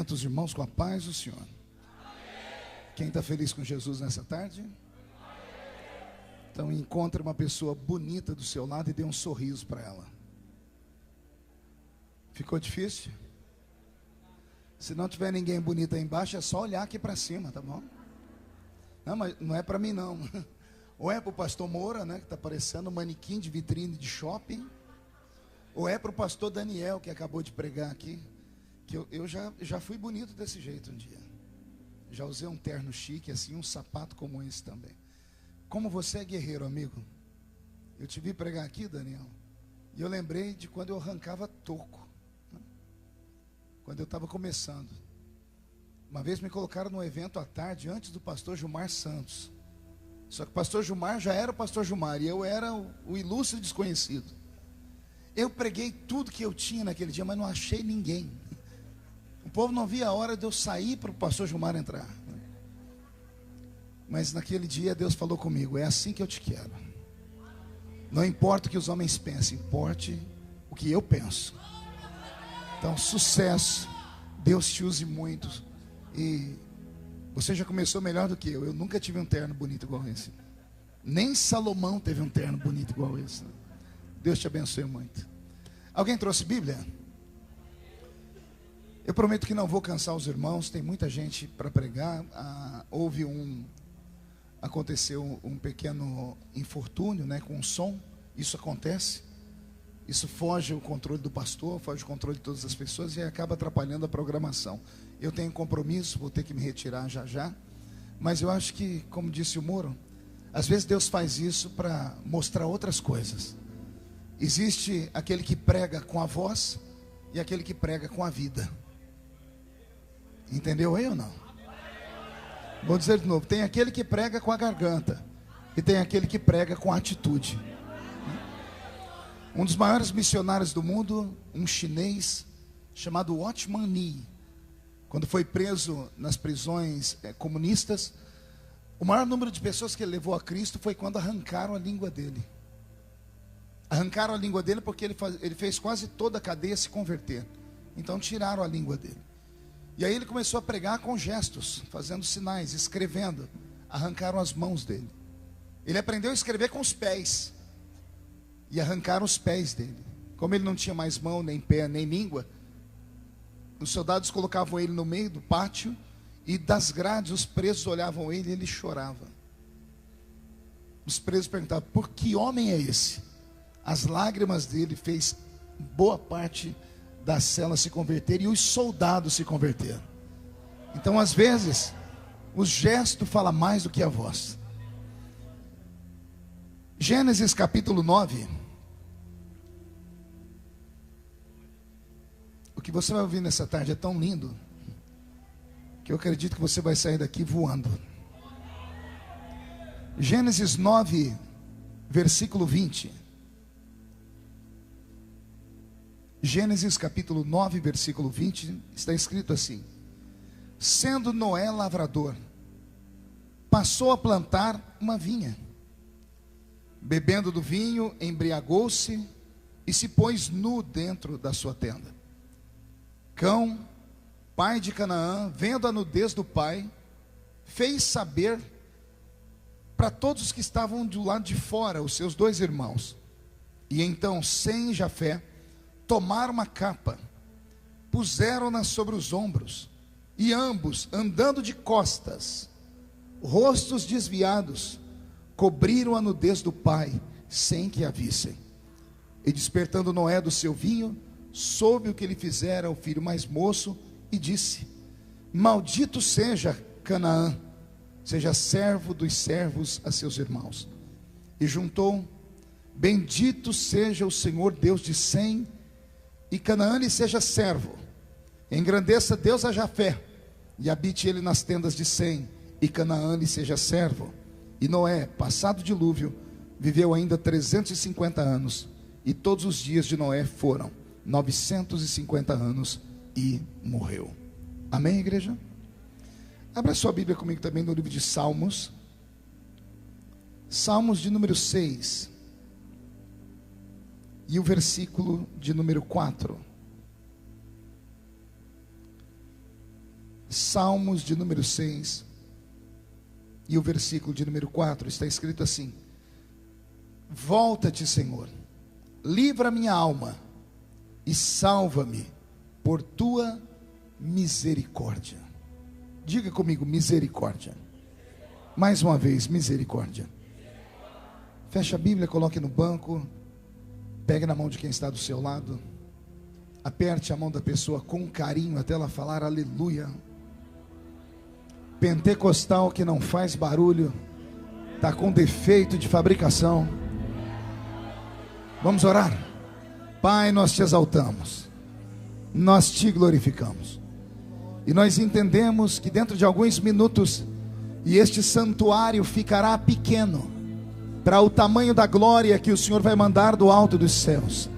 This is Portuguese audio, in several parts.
Cumprimento os irmãos com a paz do Senhor. Quem está feliz com Jesus nessa tarde? Então encontre uma pessoa bonita do seu lado e dê um sorriso para ela. Ficou difícil? Se não tiver ninguém bonito aí embaixo, é só olhar aqui para cima, tá bom? Não, mas não é para mim não. Ou é para o pastor Moura, né, que está parecendo um manequim de vitrine de shopping, ou é para o pastor Daniel, que acabou de pregar aqui, que eu já fui bonito desse jeito um dia. Já usei um terno chique assim, um sapato como esse também. Como você é guerreiro, amigo. Eu te vi pregar aqui, Daniel, e eu lembrei de quando eu arrancava toco, né? Quando eu estava começando. Uma vez me colocaram num evento à tarde, antes do pastor Gilmar Santos. Só que o pastor Gilmar já era o pastor Gilmar, e eu era o ilustre desconhecido. Eu preguei tudo que eu tinha naquele dia, mas não achei ninguém. O povo não via a hora de eu sair para o pastor Gilmar entrar. Mas naquele dia Deus falou comigo: é assim que eu te quero. Não importa o que os homens pensem, importe o que eu penso. Então, sucesso, Deus te use muito. E você já começou melhor do que eu. Eu nunca tive um terno bonito igual esse. Nem Salomão teve um terno bonito igual esse. Deus te abençoe muito. Alguém trouxe Bíblia? Eu prometo que não vou cansar os irmãos. Tem muita gente para pregar. Aconteceu um pequeno infortúnio, né, com o som. Isso acontece. Isso foge o controle do pastor, foge o controle de todas as pessoas e acaba atrapalhando a programação. Eu tenho compromisso, vou ter que me retirar já já. Mas eu acho que, como disse o Moro, às vezes Deus faz isso para mostrar outras coisas. Existe aquele que prega com a voz e aquele que prega com a vida. Entendeu aí ou não? Vou dizer de novo: tem aquele que prega com a garganta e tem aquele que prega com a atitude. Um dos maiores missionários do mundo, um chinês chamado Watchman Nee, quando foi preso nas prisões comunistas, o maior número de pessoas que ele levou a Cristo foi quando arrancaram a língua dele. Arrancaram a língua dele porque ele fez quase toda a cadeia se converter. Então tiraram a língua dele. E aí ele começou a pregar com gestos, fazendo sinais, escrevendo. Arrancaram as mãos dele. Ele aprendeu a escrever com os pés. E arrancaram os pés dele. Como ele não tinha mais mão, nem pé, nem língua, os soldados colocavam ele no meio do pátio, e das grades os presos olhavam ele e ele chorava. Os presos perguntavam: por que homem é esse? As lágrimas dele fez boa parte da cela se converter e os soldados se converteram. Então, às vezes, o gesto fala mais do que a voz. Gênesis capítulo 9. O que você vai ouvir nessa tarde é tão lindo que eu acredito que você vai sair daqui voando. Gênesis 9, versículo 20. Gênesis capítulo 9, versículo 20, está escrito assim: sendo Noé lavrador, passou a plantar uma vinha. Bebendo do vinho, embriagou-se e se pôs nu dentro da sua tenda. Cão, pai de Canaã, vendo a nudez do pai, fez saber para todos os que estavam do lado de fora, os seus dois irmãos. E então Sem e Jafé tomaram uma capa, puseram-na sobre os ombros, e ambos, andando de costas, rostos desviados, cobriram a nudez do pai, sem que a vissem. E despertando Noé do seu vinho, soube o que lhe fizera o filho mais moço, e disse: maldito seja Canaã, seja servo dos servos a seus irmãos. E juntou: bendito seja o Senhor Deus de Sem, e Canaã lhe seja servo. Engrandeça Deus a Jafé, e habite ele nas tendas de Sem, e Canaã lhe seja servo. E Noé, passado o dilúvio, viveu ainda 350 anos, e todos os dias de Noé foram 950 anos, e morreu. Amém, igreja? Abra sua Bíblia comigo também no livro de Salmos. Salmos de número 6. E o versículo de número 4. Salmos de número 6 e o versículo de número 4, está escrito assim: volta-te, Senhor, livra minha alma e salva-me por tua misericórdia. Diga comigo, misericórdia. Mais uma vez, misericórdia. Feche a Bíblia, coloque no banco, pegue na mão de quem está do seu lado, aperte a mão da pessoa com carinho até ela falar aleluia. Pentecostal que não faz barulho está com defeito de fabricação. Vamos orar? Pai, nós te exaltamos, nós te glorificamos, e nós entendemos que dentro de alguns minutos, e este santuário ficará pequeno para o tamanho da glória que o Senhor vai mandar do alto dos céus.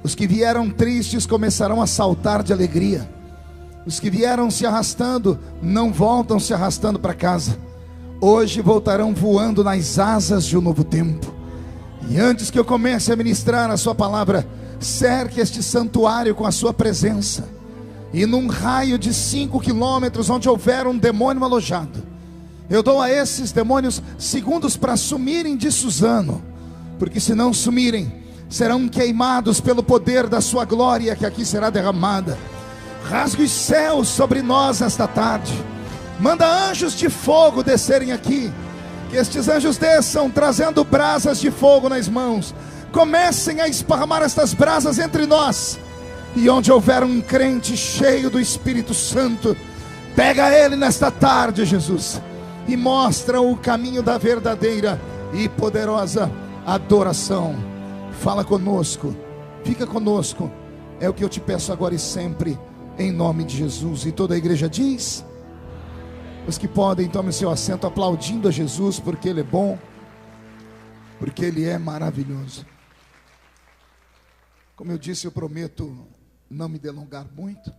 Os que vieram tristes começarão a saltar de alegria. Os que vieram se arrastando não voltam se arrastando para casa. Hoje voltarão voando nas asas de um novo tempo. E antes que eu comece a ministrar a sua palavra, cerque este santuário com a sua presença. E num raio de 5 quilômetros, onde houver um demônio alojado, eu dou a esses demônios segundos para sumirem de Suzano, porque se não sumirem, serão queimados pelo poder da sua glória que aqui será derramada. Rasgue os céus sobre nós esta tarde. Manda anjos de fogo descerem aqui. Que estes anjos desçam trazendo brasas de fogo nas mãos. Comecem a esparramar estas brasas entre nós. E onde houver um crente cheio do Espírito Santo, pega ele nesta tarde, Jesus, e mostra o caminho da verdadeira e poderosa adoração. Fala conosco, fica conosco, é o que eu te peço agora e sempre, em nome de Jesus. E toda a igreja diz: os que podem, tomem seu assento aplaudindo a Jesus, porque Ele é bom, porque Ele é maravilhoso. Como eu disse, eu prometo não me delongar muito,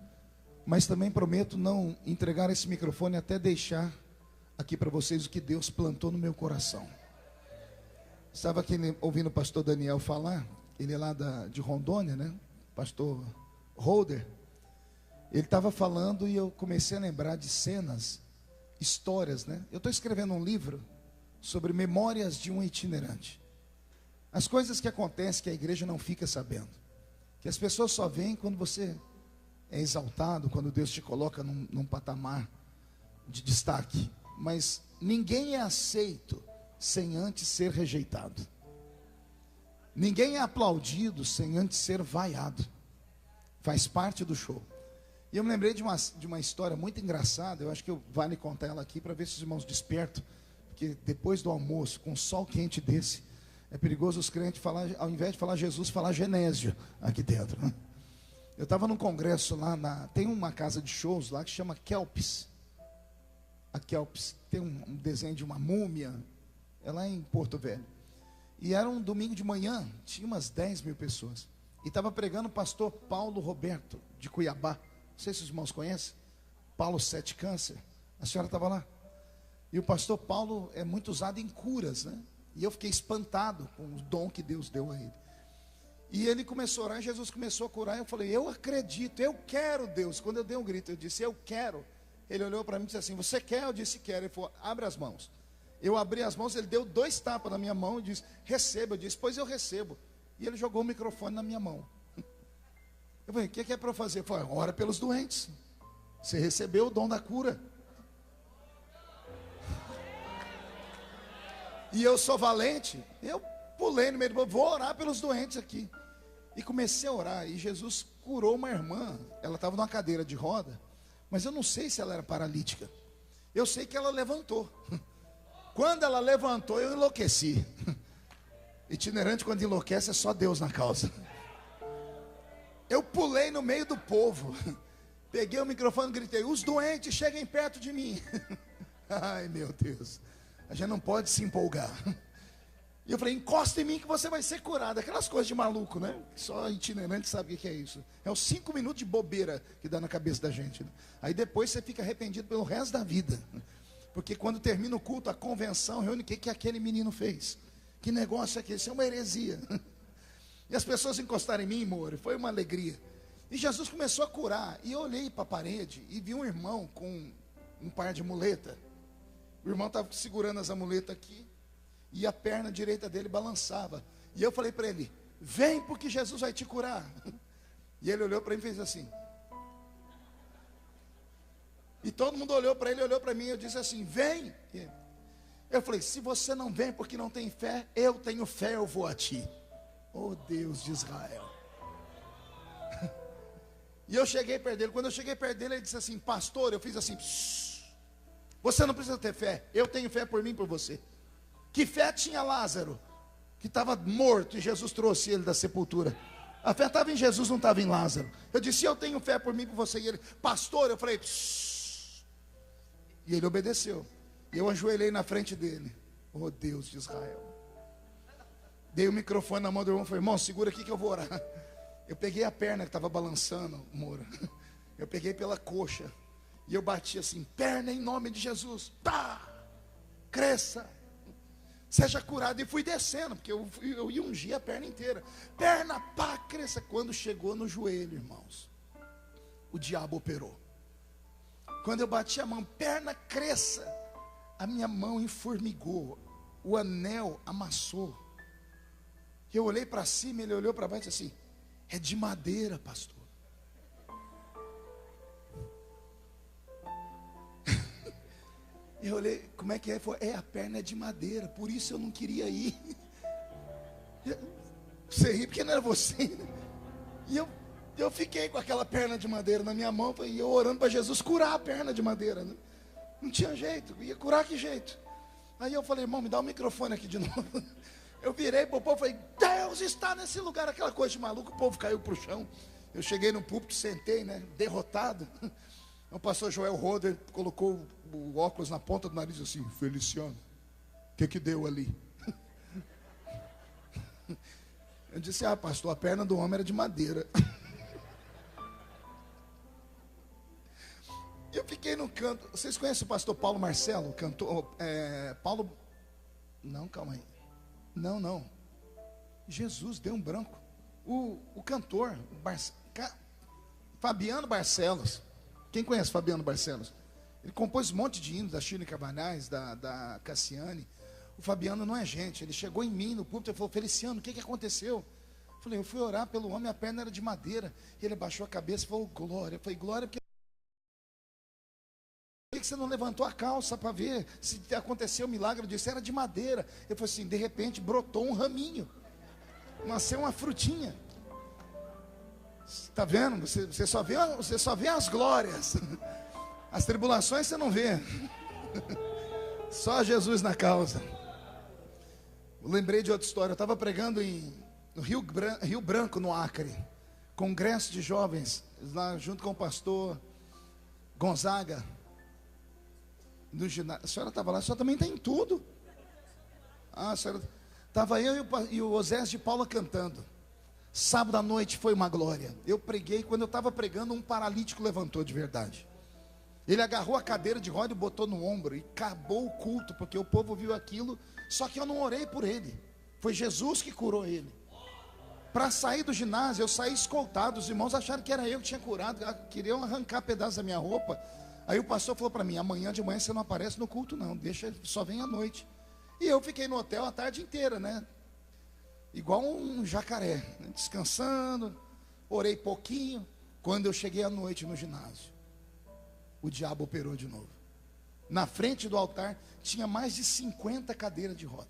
mas também prometo não entregar esse microfone até deixar aqui para vocês o que Deus plantou no meu coração. Estava aqui ouvindo o pastor Daniel falar, ele é lá de Rondônia, né? Pastor Holder. Ele estava falando e eu comecei a lembrar de cenas, histórias, né? Eu estou escrevendo um livro sobre memórias de um itinerante. As coisas que acontecem que a igreja não fica sabendo, que as pessoas só veem quando você é exaltado, quando Deus te coloca num patamar de destaque. Mas ninguém é aceito sem antes ser rejeitado. Ninguém é aplaudido sem antes ser vaiado. Faz parte do show. E eu me lembrei de uma história muito engraçada. Eu acho que vale contar ela aqui para ver se os irmãos despertam. Porque depois do almoço, com um sol quente desse, é perigoso os crentes falar, ao invés de falar Jesus, falar Genésio aqui dentro, né? Eu estava num congresso lá, tem uma casa de shows lá que chama Kelps. A Kelps tem um desenho de uma múmia, é lá em Porto Velho. E era um domingo de manhã, tinha umas 10 mil pessoas. E estava pregando o pastor Paulo Roberto, de Cuiabá. Não sei se os irmãos conhecem. Paulo 7 Câncer. A senhora estava lá. E o pastor Paulo é muito usado em curas, né? E eu fiquei espantado com o dom que Deus deu a ele. E ele começou a orar, e Jesus começou a curar. Eu falei: eu acredito, eu quero, Deus. Quando eu dei um grito, eu disse: eu quero. Ele olhou para mim e disse assim: você quer? Eu disse: quero. Ele falou: abre as mãos. Eu abri as mãos, ele deu 2 tapas na minha mão e disse: receba. Eu disse: pois eu recebo. E ele jogou o microfone na minha mão. Eu falei: o que é para eu fazer? Ele falou: ora pelos doentes. Você recebeu o dom da cura. E eu sou valente. Eu pulei no meio do povo: vou orar pelos doentes aqui. E comecei a orar. E Jesus curou uma irmã. Ela estava numa cadeira de roda, mas eu não sei se ela era paralítica. Eu sei que ela levantou. Quando ela levantou, eu enlouqueci. Itinerante, quando enlouquece, é só Deus na causa. Eu pulei no meio do povo, peguei o microfone e gritei: os doentes cheguem perto de mim. Ai, meu Deus, a gente não pode se empolgar. E eu falei: encosta em mim que você vai ser curado. Aquelas coisas de maluco, né? Só itinerante sabe o que é isso. É os 5 minutos de bobeira que dá na cabeça da gente, né? Aí depois você fica arrependido pelo resto da vida. Porque quando termina o culto, a convenção reúne: o que aquele menino fez? Que negócio é aquele? Isso é uma heresia. E as pessoas encostaram em mim, amor, foi uma alegria. E Jesus começou a curar. E eu olhei para a parede e vi um irmão com um par de muleta. O irmão estava segurando as amuletas aqui. E a perna direita dele balançava. E eu falei para ele: vem, porque Jesus vai te curar. E ele olhou para mim e fez assim. E todo mundo olhou para ele, olhou para mim. E eu disse assim: vem. Eu falei: se você não vem porque não tem fé, eu tenho fé, eu vou a ti. Oh Deus de Israel. E eu cheguei perto dele. Quando eu cheguei perto dele, ele disse assim: pastor, eu fiz assim: você não precisa ter fé, eu tenho fé por mim e por você. Que fé tinha Lázaro, que estava morto, e Jesus trouxe ele da sepultura? A fé estava em Jesus, não estava em Lázaro. Eu disse: eu tenho fé por mim e por você. E ele: pastor, eu falei: e ele obedeceu. E eu ajoelhei na frente dele. Oh Deus de Israel. Dei o microfone na mão do irmão e falei: irmão, segura aqui que eu vou orar. Eu peguei a perna que estava balançando, Moura. Eu peguei pela coxa. E eu bati assim: perna em nome de Jesus. Pá! Cresça. Seja curado. E fui descendo, porque eu ia ungir a perna inteira. Perna, pá, cresça. Quando chegou no joelho, irmãos, o diabo operou. Quando eu bati a mão: perna, cresça, a minha mão enformigou. O anel amassou. Eu olhei para cima, ele olhou para baixo e disse assim: é de madeira, pastor. Eu olhei: como é que é? Ele falou: a perna é de madeira, por isso eu não queria ir. Você ri porque não era você. E eu fiquei com aquela perna de madeira na minha mão, e eu orando para Jesus curar a perna de madeira, né? Não tinha jeito, ia curar que jeito? Aí eu falei: irmão, me dá o microfone aqui de novo. Eu virei para o povo e falei: Deus está nesse lugar. Aquela coisa de maluco, o povo caiu para o chão. Eu cheguei no púlpito, sentei, né, derrotado. O pastor Joel Roder colocou o óculos na ponta do nariz e disse assim: Feliciano, o que deu ali? Eu disse: ah, pastor, a perna do homem era de madeira. Eu fiquei no canto. Vocês conhecem o pastor Paulo Marcelo? Cantor, Paulo. Não, calma aí. Não. Jesus, deu um branco. O cantor, Fabiano Barcelos. Quem conhece Fabiano Barcelos? Ele compôs um monte de hinos da Chile Cabanhas, da Cassiane. O Fabiano não é gente. Ele chegou em mim no púlpito e falou: Feliciano, o que aconteceu? Eu falei: eu fui orar pelo homem, a perna era de madeira. E ele abaixou a cabeça e falou: glória. Eu falei: glória, porque por que você não levantou a calça para ver se aconteceu o milagre? Eu disse: era de madeira. Ele falou assim: de repente brotou um raminho, nasceu uma frutinha. Está vendo? Você só vê as glórias. As tribulações você não vê. Só Jesus na causa. Eu lembrei de outra história. Eu estava pregando no Rio Branco, no Acre, congresso de jovens, lá junto com o pastor Gonzaga. No ginásio. A senhora estava lá? A senhora também está em tudo. A senhora estava eu e o Osés de Paula cantando. Sábado à noite foi uma glória. Eu preguei, quando eu estava pregando, um paralítico levantou de verdade. Ele agarrou a cadeira de roda e botou no ombro, e acabou o culto, porque o povo viu aquilo. Só que eu não orei por ele, foi Jesus que curou ele. Para sair do ginásio, eu saí escoltado. Os irmãos acharam que era eu que tinha curado, queriam arrancar pedaços da minha roupa. Aí o pastor falou para mim: amanhã de manhã você não aparece no culto não, deixa, só vem à noite. E eu fiquei no hotel a tarde inteira, né? Igual um jacaré, né? Descansando. Orei pouquinho. Quando eu cheguei à noite no ginásio, o diabo operou de novo. Na frente do altar tinha mais de 50 cadeiras de roda.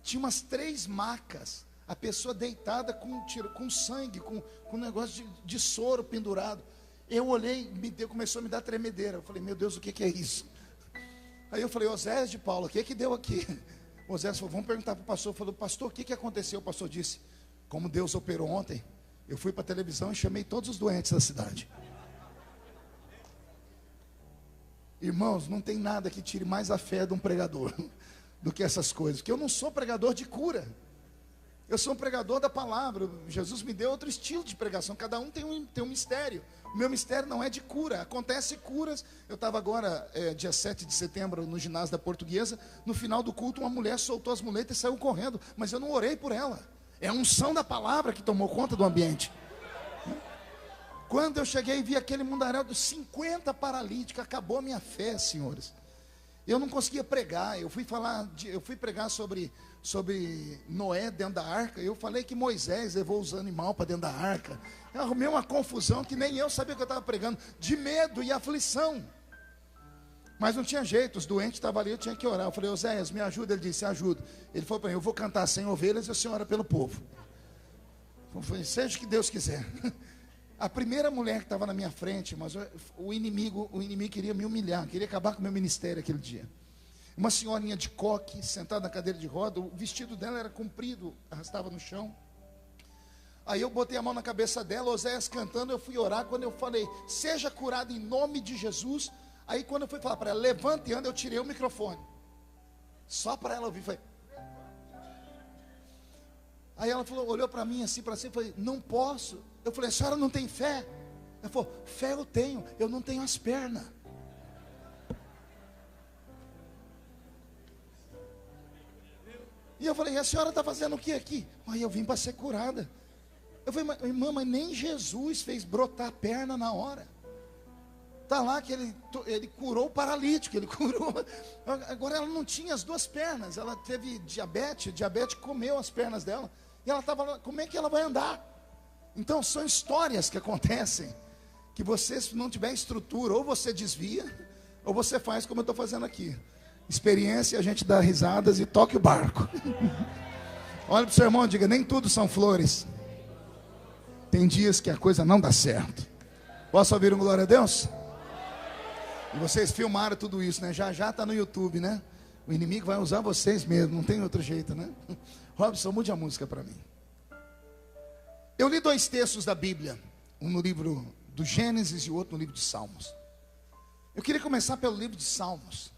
Tinha umas 3 macas. A pessoa deitada com sangue, com um negócio de soro pendurado. Eu olhei, começou a me dar tremedeira. Eu falei: meu Deus, o que é isso? Aí eu falei: Osés de Paula, o que deu aqui? O Osés falou: vamos perguntar para o pastor. Falou: pastor, o que aconteceu? O pastor disse: como Deus operou ontem, eu fui para a televisão e chamei todos os doentes da cidade. Irmãos, não tem nada que tire mais a fé de um pregador do que essas coisas. Porque eu não sou pregador de cura. Eu sou um pregador da palavra. Jesus me deu outro estilo de pregação. Cada um tem um mistério. O meu mistério não é de cura. Acontece curas. Eu estava agora, dia 7 de setembro, no ginásio da Portuguesa. No final do culto, uma mulher soltou as muletas e saiu correndo. Mas eu não orei por ela. É a unção da palavra que tomou conta do ambiente. Quando eu cheguei e vi aquele mundaréu dos 50 paralíticos, acabou a minha fé, senhores. Eu não conseguia pregar. Eu fui pregar sobre Noé dentro da arca. Eu falei que Moisés levou os animais para dentro da arca. Eu arrumei uma confusão que nem eu sabia o que eu estava pregando, de medo e aflição. Mas não tinha jeito, os doentes estavam ali, eu tinha que orar. Eu falei, Oséias, me ajuda. Ele disse, ajuda. Ele falou para mim, eu vou cantar 100 ovelhas e a senhora pelo povo. Eu falei, seja o que Deus quiser. A primeira mulher que estava na minha frente, mas o inimigo queria me humilhar, queria acabar com o meu ministério aquele dia. Uma senhorinha de coque, sentada na cadeira de roda, o vestido dela era comprido, arrastava no chão. Aí eu botei a mão na cabeça dela, Oséias cantando, eu fui orar. Quando eu falei, seja curado em nome de Jesus. Aí quando eu fui falar para ela, levante e anda, eu tirei o microfone. Só para ela ouvir, falei. Aí ela falou, olhou para mim assim, para cima, e falei, não posso. Eu falei, a senhora não tem fé? Ela falou, fé eu tenho, eu não tenho as pernas. E eu falei, a senhora está fazendo o que aqui? Aí eu vim para ser curada. Eu falei, irmã, mas nem Jesus fez brotar a perna na hora. Está lá que ele curou o paralítico, ele curou. Agora ela não tinha as duas pernas, ela teve diabetes comeu as pernas dela. E ela estava lá, como é que ela vai andar? Então são histórias que acontecem, que você, se não tiver estrutura, ou você desvia, ou você faz como eu estou fazendo aqui. Experiência, a gente dá risadas e toque o barco. Olha para o seu irmão e diga, nem tudo são flores. Tem dias que a coisa não dá certo. Posso ouvir um glória a Deus? E vocês filmaram tudo isso, né? Já está no YouTube, né? O inimigo vai usar vocês mesmo, não tem outro jeito, né? Robson, mude a música para mim. Eu li 2 textos da Bíblia, um no livro do Gênesis e o outro no livro de Salmos. Eu queria começar pelo livro de Salmos.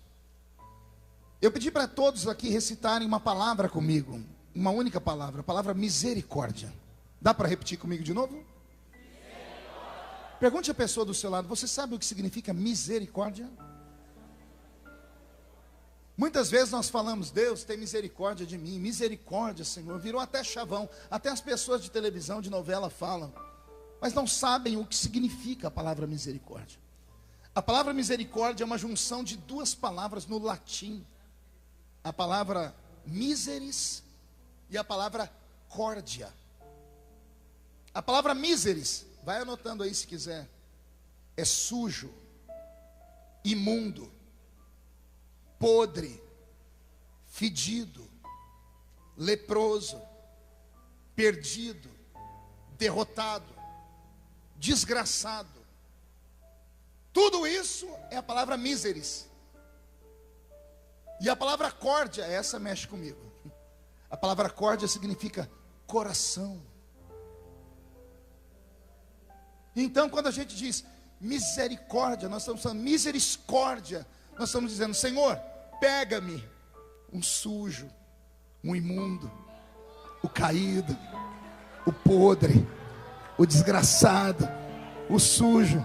Eu pedi para todos aqui recitarem uma palavra comigo, uma única palavra, a palavra misericórdia. Dá para repetir comigo de novo? Pergunte à pessoa do seu lado, você sabe o que significa misericórdia? Muitas vezes nós falamos, Deus tem misericórdia de mim, misericórdia, Senhor, virou até chavão, até as pessoas de televisão, de novela falam, mas não sabem o que significa a palavra misericórdia. A palavra misericórdia é uma junção de 2 palavras no latim, a palavra miseris e a palavra córdia. A palavra miseris, vai anotando aí se quiser, é sujo, imundo, podre, fedido, leproso, perdido, derrotado, desgraçado. Tudo isso é a palavra miseris. E a palavra córdia, essa mexe comigo. A palavra córdia significa coração. Então, quando a gente diz misericórdia, nós estamos falando misericórdia. Nós estamos dizendo, Senhor, pega-me, um sujo, um imundo, o caído, o podre, o desgraçado, o sujo,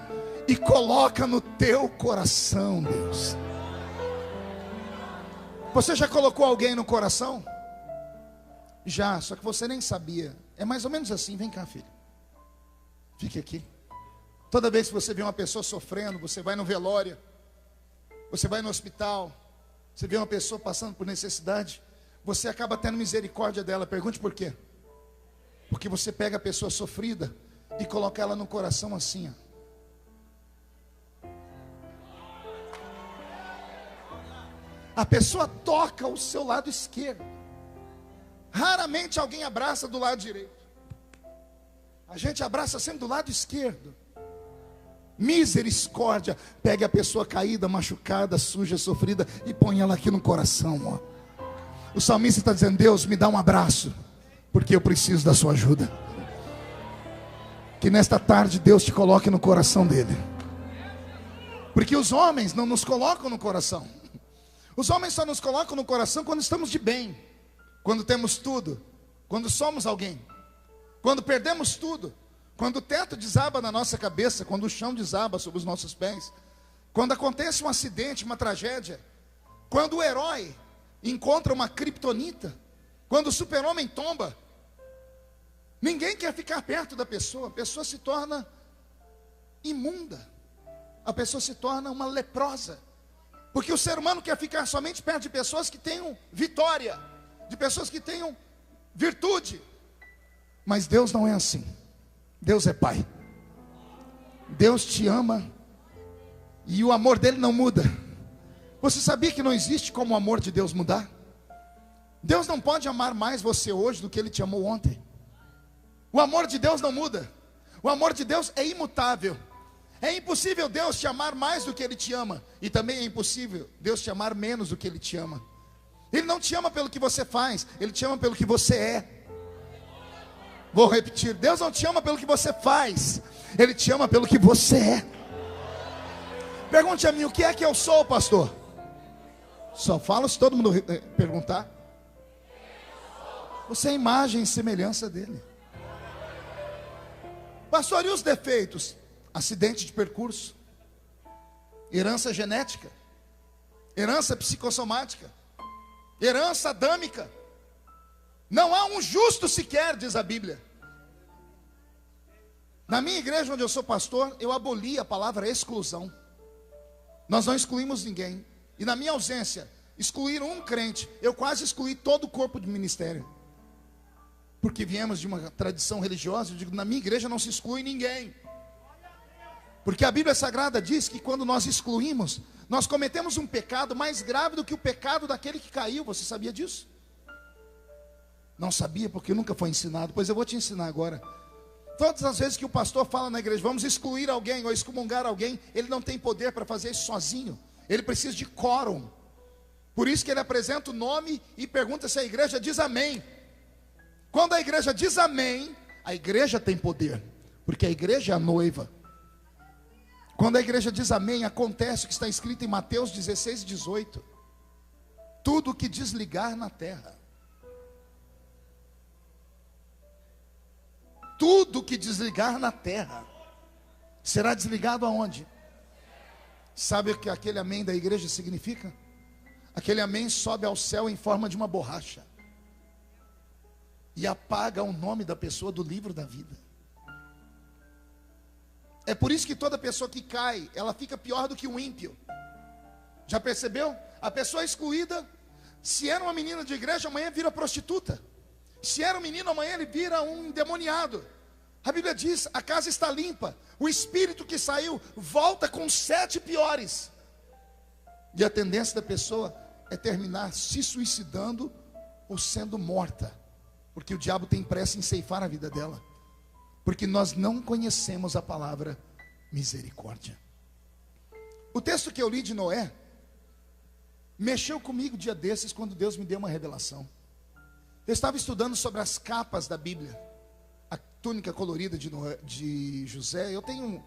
e coloca no teu coração, Deus. Você já colocou alguém no coração? Já, só que você nem sabia. É mais ou menos assim, vem cá, filho. Fique aqui. Toda vez que você vê uma pessoa sofrendo, você vai no velório, você vai no hospital, você vê uma pessoa passando por necessidade, você acaba tendo misericórdia dela. Pergunte por quê? Porque você pega a pessoa sofrida e coloca ela no coração assim, ó. A pessoa toca o seu lado esquerdo. Raramente alguém abraça do lado direito. A gente abraça sempre do lado esquerdo. Misericórdia. Pegue a pessoa caída, machucada, suja, sofrida e põe ela aqui no coração, ó. O salmista está dizendo, Deus, me dá um abraço, porque eu preciso da sua ajuda. Que nesta tarde Deus te coloque no coração dele. Porque os homens não nos colocam no coração. Os homens só nos colocam no coração quando estamos de bem, quando temos tudo, quando somos alguém, quando perdemos tudo, quando o teto desaba na nossa cabeça, quando o chão desaba sobre os nossos pés, quando acontece um acidente, uma tragédia, quando o herói encontra uma criptonita, quando o super-homem tomba, Ninguém quer ficar perto da pessoa. A pessoa se torna imunda. A pessoa se torna uma leprosa. Porque o ser humano quer ficar somente perto de pessoas que tenham vitória, de pessoas que tenham virtude. Mas Deus não é assim. Deus é Pai. Deus te ama e o amor dele não muda. Você sabia que não existe como o amor de Deus mudar? Deus não pode amar mais você hoje do que ele te amou ontem. O amor de Deus não muda. O amor de Deus é imutável. É impossível Deus te amar mais do que ele te ama. E também é impossível Deus te amar menos do que ele te ama. Ele não te ama pelo que você faz, ele te ama pelo que você é. Vou repetir, Deus não te ama pelo que você faz, ele te ama pelo que você é. Pergunte a mim, o que é que eu sou, pastor? Só falo se todo mundo perguntar. Você é a imagem e semelhança dele. Pastor, e os defeitos? Acidente de percurso, herança genética, herança psicossomática, herança adâmica. Não há um justo sequer, diz a Bíblia. Na minha igreja onde eu sou pastor, eu aboli a palavra exclusão. Nós não excluímos ninguém. E na minha ausência, excluíram um crente. Eu quase excluí todo o corpo de ministério. Porque viemos de uma tradição religiosa. Eu digo, na minha igreja não se exclui ninguém. Porque a Bíblia Sagrada diz que quando nós excluímos, nós cometemos um pecado mais grave do que o pecado daquele que caiu. Você sabia disso? Não sabia, porque nunca foi ensinado. Pois eu vou te ensinar agora. Todas as vezes que o pastor fala na igreja, vamos excluir alguém ou excomungar alguém, ele não tem poder para fazer isso sozinho. Ele precisa de quórum. Por isso que ele apresenta o nome e pergunta se a igreja diz amém. Quando a igreja diz amém, a igreja tem poder, porque a igreja é a noiva. Quando a igreja diz amém, acontece o que está escrito em Mateus 16, 18. Tudo que desligar na terra, tudo que desligar na terra, será desligado aonde? Sabe o que aquele amém da igreja significa? Aquele amém sobe ao céu em forma de uma borracha e apaga o nome da pessoa do livro da vida. É por isso que toda pessoa que cai, ela fica pior do que um ímpio. Já percebeu? A pessoa excluída, se era uma menina de igreja, amanhã vira prostituta. Se era um menino, amanhã ele vira um endemoniado. A Bíblia diz, a casa está limpa. O espírito que saiu volta com 7 piores. E a tendência da pessoa é terminar se suicidando ou sendo morta. Porque o diabo tem pressa em ceifar a vida dela. Porque nós não conhecemos a palavra misericórdia. O texto que eu li de Noé mexeu comigo dia desses, quando Deus me deu uma revelação. Eu estava estudando sobre as capas da Bíblia, a túnica colorida de José. Eu tenho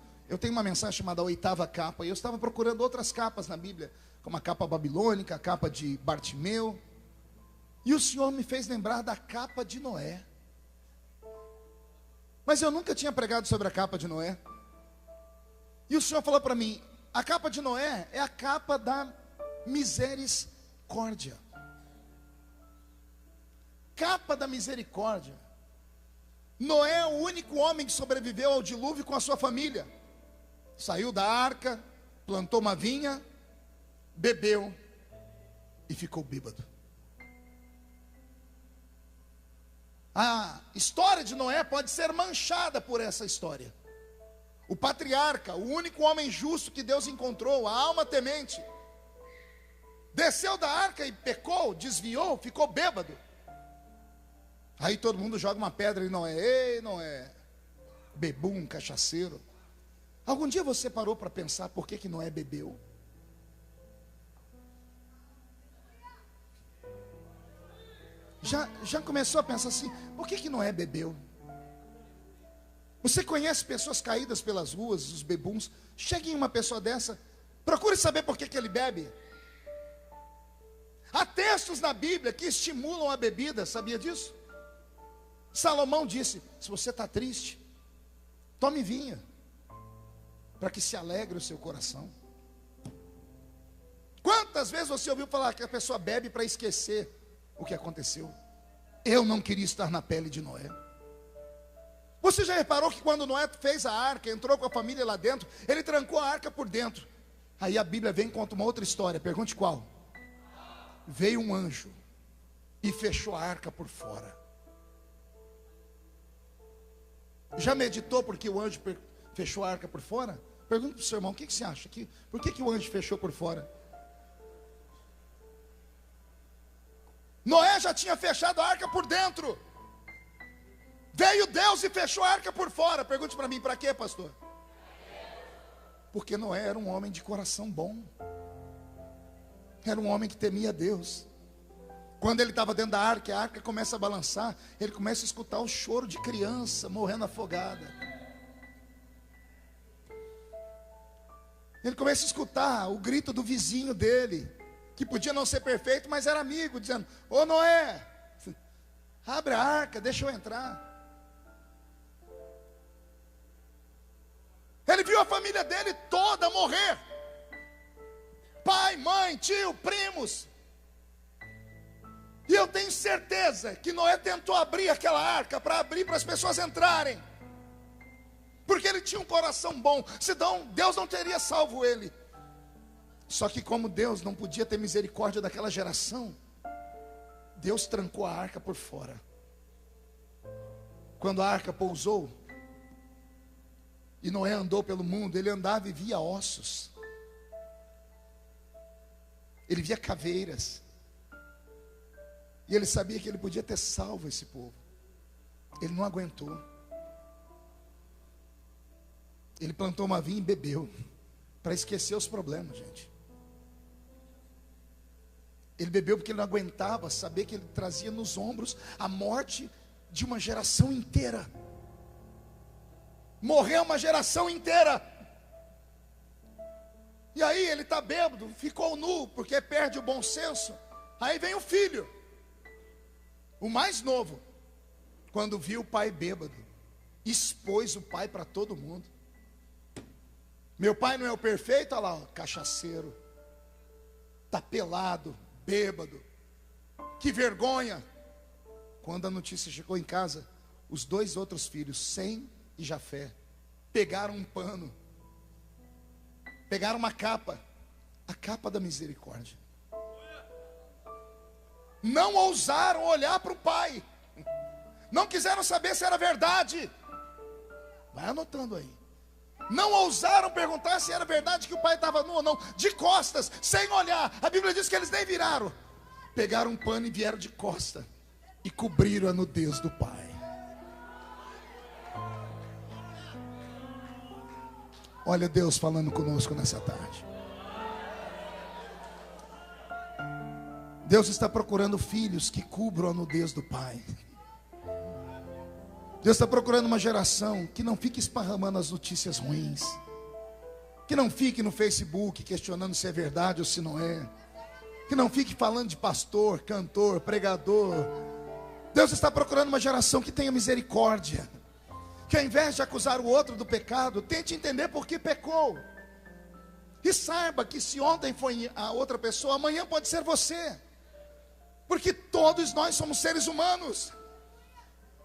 uma mensagem chamada a 8ª capa, e eu estava procurando outras capas na Bíblia, como a capa babilônica, a capa de Bartimeu. E o Senhor me fez lembrar da capa de Noé. Mas eu nunca tinha pregado sobre a capa de Noé. E o Senhor falou para mim, a capa de Noé é a capa da misericórdia. Capa da misericórdia. Noé é o único homem que sobreviveu ao dilúvio com a sua família. Saiu da arca, plantou uma vinha, bebeu e ficou bêbado. A história de Noé pode ser manchada por essa história. O patriarca, o único homem justo que Deus encontrou, a alma temente, desceu da arca e pecou, desviou, ficou bêbado. Aí todo mundo joga uma pedra em Noé. Ei, Noé, bebum, cachaceiro. Algum dia você parou para pensar por que Noé bebeu? Já começou a pensar assim, por que Noé bebeu? Você conhece pessoas caídas pelas ruas, os bebuns? Chegue em uma pessoa dessa, procure saber por que ele bebe. Há textos na Bíblia que estimulam a bebida, sabia disso? Salomão disse, se você está triste, tome vinho, para que se alegre o seu coração. Quantas vezes você ouviu falar que a pessoa bebe para esquecer o que aconteceu? Eu não queria estar na pele de Noé. Você já reparou que quando Noé fez a arca, entrou com a família lá dentro, ele trancou a arca por dentro. Aí a Bíblia vem e conta uma outra história, pergunte qual? Veio um anjo e fechou a arca por fora. Já meditou porque o anjo fechou a arca por fora? Pergunta para o seu irmão, o que você acha? Por que o anjo fechou por fora? Noé já tinha fechado a arca por dentro. Veio Deus e fechou a arca por fora. Pergunte para mim, para quê, pastor? Porque Noé era um homem de coração bom. Era um homem que temia Deus. Quando ele estava dentro da arca, a arca começa a balançar. Ele começa a escutar o choro de criança morrendo afogada. Ele começa a escutar o grito do vizinho dele, que podia não ser perfeito, mas era amigo, dizendo: ô Noé, abre a arca, deixa eu entrar. Ele viu a família dele toda morrer. Pai, mãe, tio, primos. E eu tenho certeza que Noé tentou abrir aquela arca para abrir para as pessoas entrarem. Porque ele tinha um coração bom. Senão Deus não teria salvo ele. Só que como Deus não podia ter misericórdia daquela geração, Deus trancou a arca por fora. Quando a arca pousou e Noé andou pelo mundo, ele andava e via ossos. Ele via caveiras. E ele sabia que ele podia ter salvo esse povo. Ele não aguentou. Ele plantou uma vinha e bebeu, para esquecer os problemas, gente. Ele bebeu porque ele não aguentava saber que ele trazia nos ombros a morte de uma geração inteira. Morreu uma geração inteira. E aí ele está bêbado, ficou nu, porque perde o bom senso. Aí vem o filho, o mais novo, quando viu o pai bêbado, expôs o pai para todo mundo. Meu pai não é o perfeito, olha lá, ó, cachaceiro, está pelado, bêbado, que vergonha. Quando a notícia chegou em casa, os dois outros filhos, Sem e Jafé, pegaram um pano, pegaram uma capa, a capa da misericórdia. Não ousaram olhar para o pai, não quiseram saber se era verdade. Vai anotando aí. Não ousaram perguntar se era verdade que o pai estava nu ou não, de costas, sem olhar. A Bíblia diz que eles nem viraram. Pegaram um pano e vieram de costa e cobriram a nudez do pai. Olha Deus falando conosco nessa tarde. Deus está procurando filhos que cubram a nudez do pai. Deus está procurando uma geração que não fique esparramando as notícias ruins, que não fique no Facebook questionando se é verdade ou se não é, que não fique falando de pastor, cantor, pregador. Deus está procurando uma geração que tenha misericórdia, que ao invés de acusar o outro do pecado, tente entender por que pecou. E saiba que se ontem foi a outra pessoa, amanhã pode ser você. Porque todos nós somos seres humanos.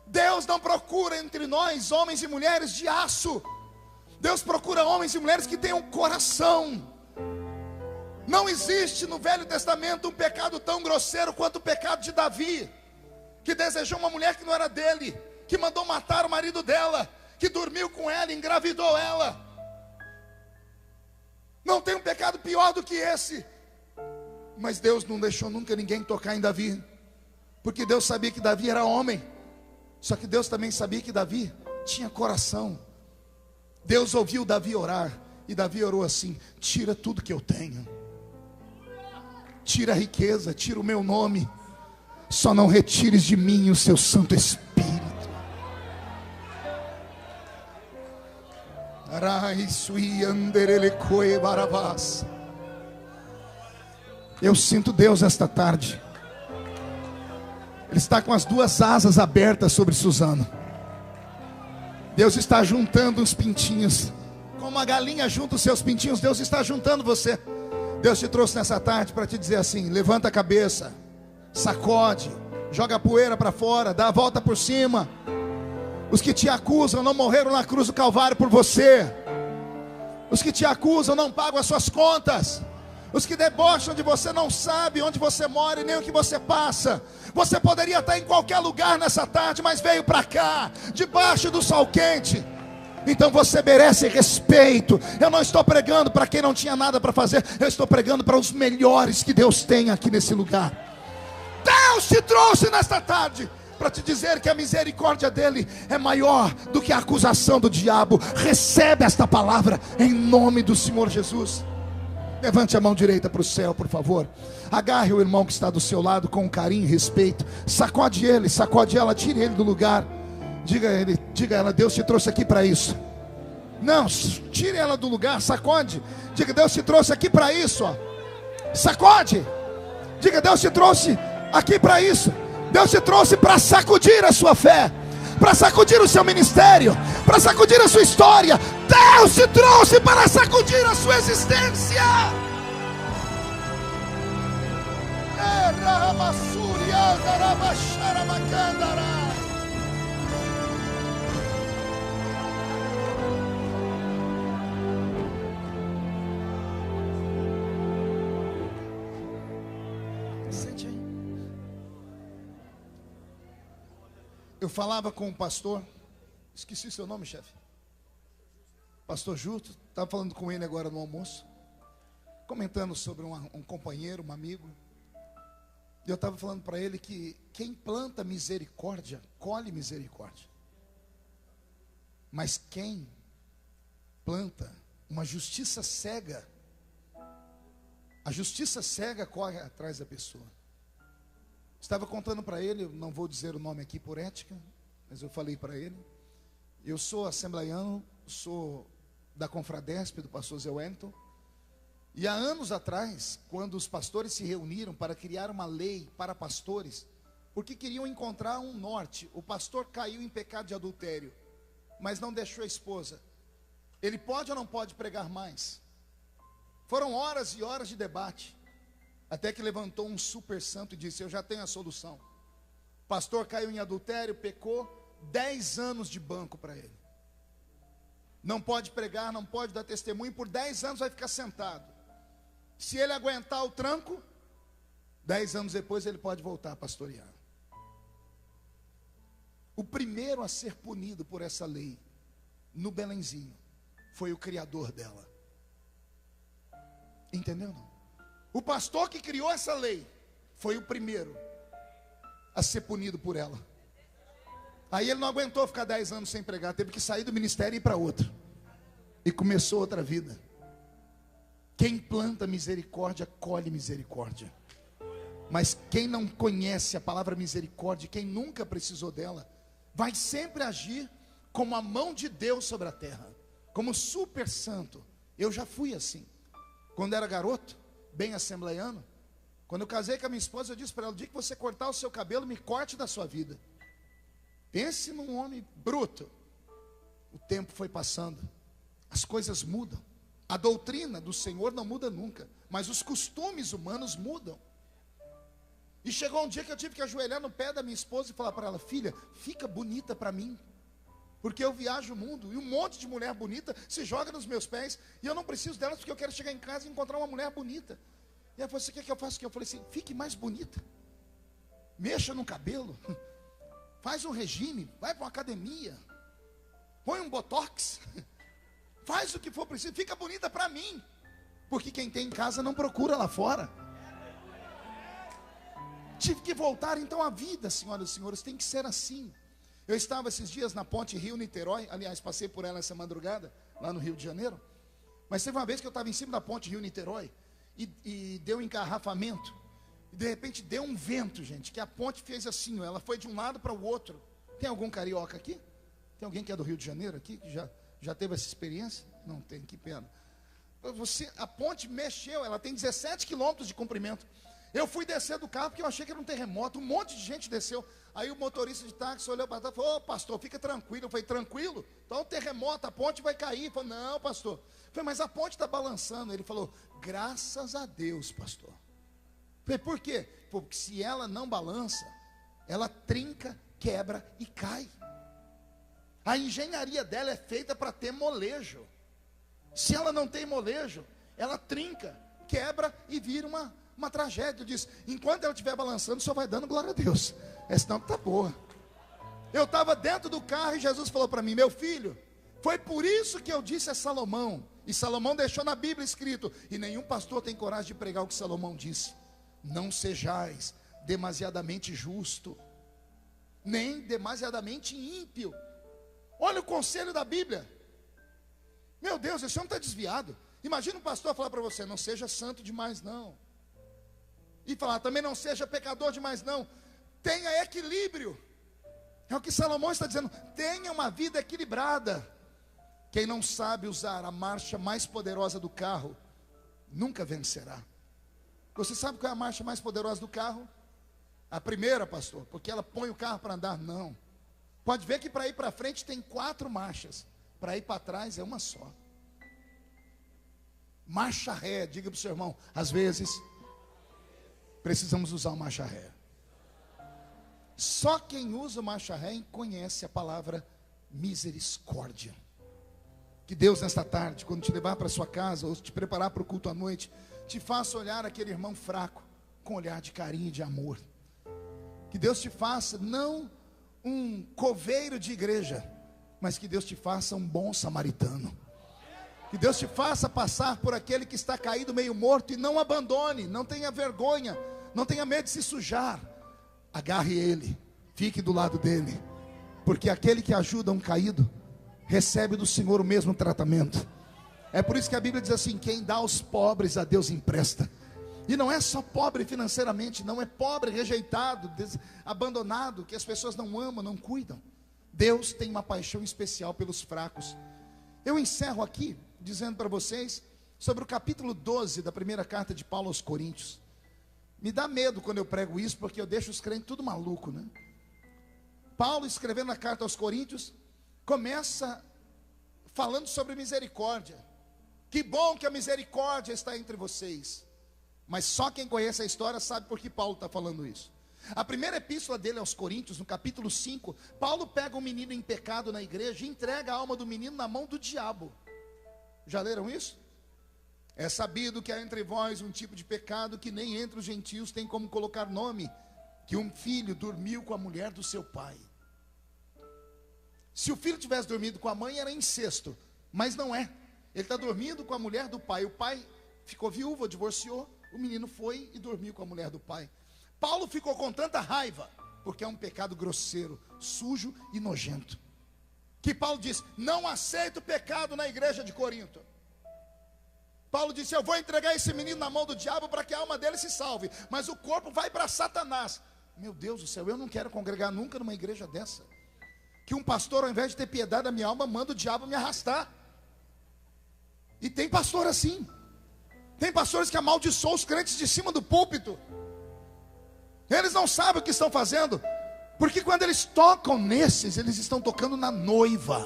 Deus não procura entre nós homens e mulheres de aço. Deus procura homens e mulheres que tenham coração. Não existe no Velho Testamento um pecado tão grosseiro quanto o pecado de Davi, que desejou uma mulher que não era dele, que mandou matar o marido dela, que dormiu com ela, engravidou ela. Não tem um pecado pior do que esse. Mas Deus não deixou nunca ninguém tocar em Davi, porque Deus sabia que Davi era homem. Só que Deus também sabia que Davi tinha coração. Deus ouviu Davi orar, e Davi orou assim: tira tudo que eu tenho, tira a riqueza, tira o meu nome, só não retires de mim o seu Santo Espírito. Eu sinto Deus esta tarde. Ele está com as duas asas abertas sobre Suzano. Deus está juntando os pintinhos, como a galinha junta os seus pintinhos. Deus está juntando você. Deus te trouxe nessa tarde para te dizer assim: levanta a cabeça, sacode, joga a poeira para fora, dá a volta por cima. Os que te acusam não morreram na cruz do Calvário por você. Os que te acusam não pagam as suas contas. Os que debocham de você não sabem onde você mora e nem o que você passa. Você poderia estar em qualquer lugar nessa tarde, mas veio para cá, debaixo do sol quente. Então você merece respeito. Eu não estou pregando para quem não tinha nada para fazer. Eu estou pregando para os melhores que Deus tem aqui nesse lugar. Deus te trouxe nesta tarde para te dizer que a misericórdia dele é maior do que a acusação do diabo. Recebe esta palavra em nome do Senhor Jesus. Levante a mão direita para o céu, por favor. Agarre o irmão que está do seu lado com carinho e respeito. Sacode ele, sacode ela, tire ele do lugar. Diga a ela, Deus te trouxe aqui para isso. Não, tire ela do lugar, sacode. Diga, Deus te trouxe aqui para isso, ó. Sacode. Diga, Deus te trouxe aqui para isso. Deus te trouxe para sacudir a sua fé, para sacudir o seu ministério, para sacudir a sua história. Deus te trouxe para sacudir a sua existência. Sente aí. Eu falava com o pastor, esqueci seu nome, chefe. Pastor Justo, estava falando com ele agora no almoço, comentando sobre um companheiro, um amigo. E eu estava falando para ele que quem planta misericórdia, colhe misericórdia. Mas quem planta uma justiça cega, a justiça cega corre atrás da pessoa. Estava contando para ele, eu não vou dizer o nome aqui por ética, mas eu falei para ele. Eu sou assembleiano, sou da Confradesp, do pastor Zé Wellington. E há anos atrás, quando os pastores se reuniram para criar uma lei para pastores, porque queriam encontrar um norte. O pastor caiu em pecado de adultério, mas não deixou a esposa. Ele pode ou não pode pregar mais? Foram horas e horas de debate, até que levantou um super santo e disse, eu já tenho a solução. O pastor caiu em adultério, pecou, 10 anos de banco para ele. Não pode pregar, não pode dar testemunho, por 10 anos vai ficar sentado. Se ele aguentar o tranco, 10 anos depois ele pode voltar a pastorear. O primeiro a ser punido por essa lei, no Belenzinho, foi o criador dela. Entendeu não? O pastor que criou essa lei, foi o primeiro a ser punido por ela. Aí ele não aguentou ficar 10 anos sem pregar, teve que sair do ministério e ir para outro. E começou outra vida. Quem planta misericórdia, colhe misericórdia. Mas quem não conhece a palavra misericórdia, quem nunca precisou dela, vai sempre agir como a mão de Deus sobre a terra, como super santo. Eu já fui assim. Quando era garoto, bem assembleiano, quando eu casei com a minha esposa, eu disse para ela, o dia que você cortar o seu cabelo, me corte da sua vida. Pense num homem bruto. O tempo foi passando, as coisas mudam. A doutrina do Senhor não muda nunca, mas os costumes humanos mudam. E chegou um dia que eu tive que ajoelhar no pé da minha esposa e falar para ela, filha, fica bonita para mim, porque eu viajo o mundo, e um monte de mulher bonita se joga nos meus pés, e eu não preciso delas, porque eu quero chegar em casa e encontrar uma mulher bonita. E ela falou, você quer que eu faça o quê? Eu falei assim, fique mais bonita, mexa no cabelo, faz um regime, vai para uma academia, põe um botox, faz o que for preciso, fica bonita para mim, porque quem tem em casa não procura lá fora. Tive que voltar então à vida, senhoras e senhores, tem que ser assim. Eu estava esses dias na ponte Rio-Niterói, aliás, passei por ela essa madrugada, lá no Rio de Janeiro, mas teve uma vez que eu estava em cima da ponte Rio-Niterói, e deu um engarrafamento, e de repente deu um vento, gente, que a ponte fez assim, ó, ela foi de um lado para o outro. Tem algum carioca aqui? Tem alguém que é do Rio de Janeiro aqui, que já teve essa experiência? Não tem, que pena. A ponte mexeu, ela tem 17 quilômetros de comprimento. Eu fui descer do carro porque eu achei que era um terremoto, um monte de gente desceu. Aí o motorista de táxi olhou para trás e falou, ô pastor, fica tranquilo. Eu falei, tranquilo? Então um terremoto, a ponte vai cair. Ele falou, não pastor. Eu falei, mas a ponte está balançando. Ele falou, graças a Deus, pastor. Eu falei, por quê? Porque se ela não balança, ela trinca, quebra e cai. A engenharia dela é feita para ter molejo. Se ela não tem molejo, ela trinca, quebra e vira uma tragédia. Diz, enquanto ela estiver balançando, só vai dando glória a Deus. Senão que está boa. Eu estava dentro do carro e Jesus falou para mim, meu filho, foi por isso que eu disse a Salomão. E Salomão deixou na Bíblia escrito, e nenhum pastor tem coragem de pregar o que Salomão disse. Não sejais demasiadamente justo, nem demasiadamente ímpio. Olha o conselho da Bíblia. Meu Deus, esse homem está desviado. Imagina um pastor falar para você, não seja santo demais não. E falar, também não seja pecador demais não. Tenha equilíbrio. É o que Salomão está dizendo, tenha uma vida equilibrada. Quem não sabe usar a marcha mais poderosa do carro, nunca vencerá. Você sabe qual é a marcha mais poderosa do carro? A primeira, pastor, porque ela põe o carro para andar? Não. Pode ver que para ir para frente tem 4 marchas. Para ir para trás é uma só. Marcha ré, diga para o seu irmão, às vezes precisamos usar o marcha ré. Só quem usa o marcha ré conhece a palavra misericórdia. Que Deus nesta tarde, quando te levar para sua casa, ou te preparar para o culto à noite, te faça olhar aquele irmão fraco, com um olhar de carinho e de amor. Que Deus te faça, não um coveiro de igreja, mas que Deus te faça um bom samaritano. Que Deus te faça passar por aquele que está caído meio morto e não abandone, não tenha vergonha, não tenha medo de se sujar. Agarre ele, fique do lado dele, porque aquele que ajuda um caído, recebe do Senhor o mesmo tratamento. É por isso que a Bíblia diz assim, quem dá aos pobres a Deus empresta. E não é só pobre financeiramente, não é pobre, rejeitado, abandonado, que as pessoas não amam, não cuidam. Deus tem uma paixão especial pelos fracos. Eu encerro aqui, dizendo para vocês, sobre o capítulo 12 da primeira carta de Paulo aos Coríntios. Me dá medo quando eu prego isso, porque eu deixo os crentes tudo maluco, né? Paulo, escrevendo a carta aos Coríntios, começa falando sobre misericórdia. Que bom que a misericórdia está entre vocês. Mas só quem conhece a história sabe por que Paulo está falando isso. A primeira epístola dele aos Coríntios, no capítulo 5, Paulo pega um menino em pecado na igreja e entrega a alma do menino na mão do diabo. Já leram isso? É sabido que há entre vós um tipo de pecado que nem entre os gentios tem como colocar nome, que um filho dormiu com a mulher do seu pai. Se o filho tivesse dormido com a mãe, era incesto, mas não é. Ele está dormindo com a mulher do pai. O pai ficou viúvo, divorciou. O menino foi e dormiu com a mulher do pai. Paulo ficou com tanta raiva, porque é um pecado grosseiro, sujo e nojento, que Paulo diz, não aceito pecado na igreja de Corinto. Paulo disse, eu vou entregar esse menino na mão do diabo para que a alma dele se salve, mas o corpo vai para Satanás. Meu Deus do céu, eu não quero congregar nunca numa igreja dessa, que um pastor, ao invés de ter piedade da minha alma, manda o diabo me arrastar. E tem pastor assim. Tem pastores que amaldiçoam os crentes de cima do púlpito. Eles não sabem o que estão fazendo, porque quando eles tocam nesses, eles estão tocando na noiva.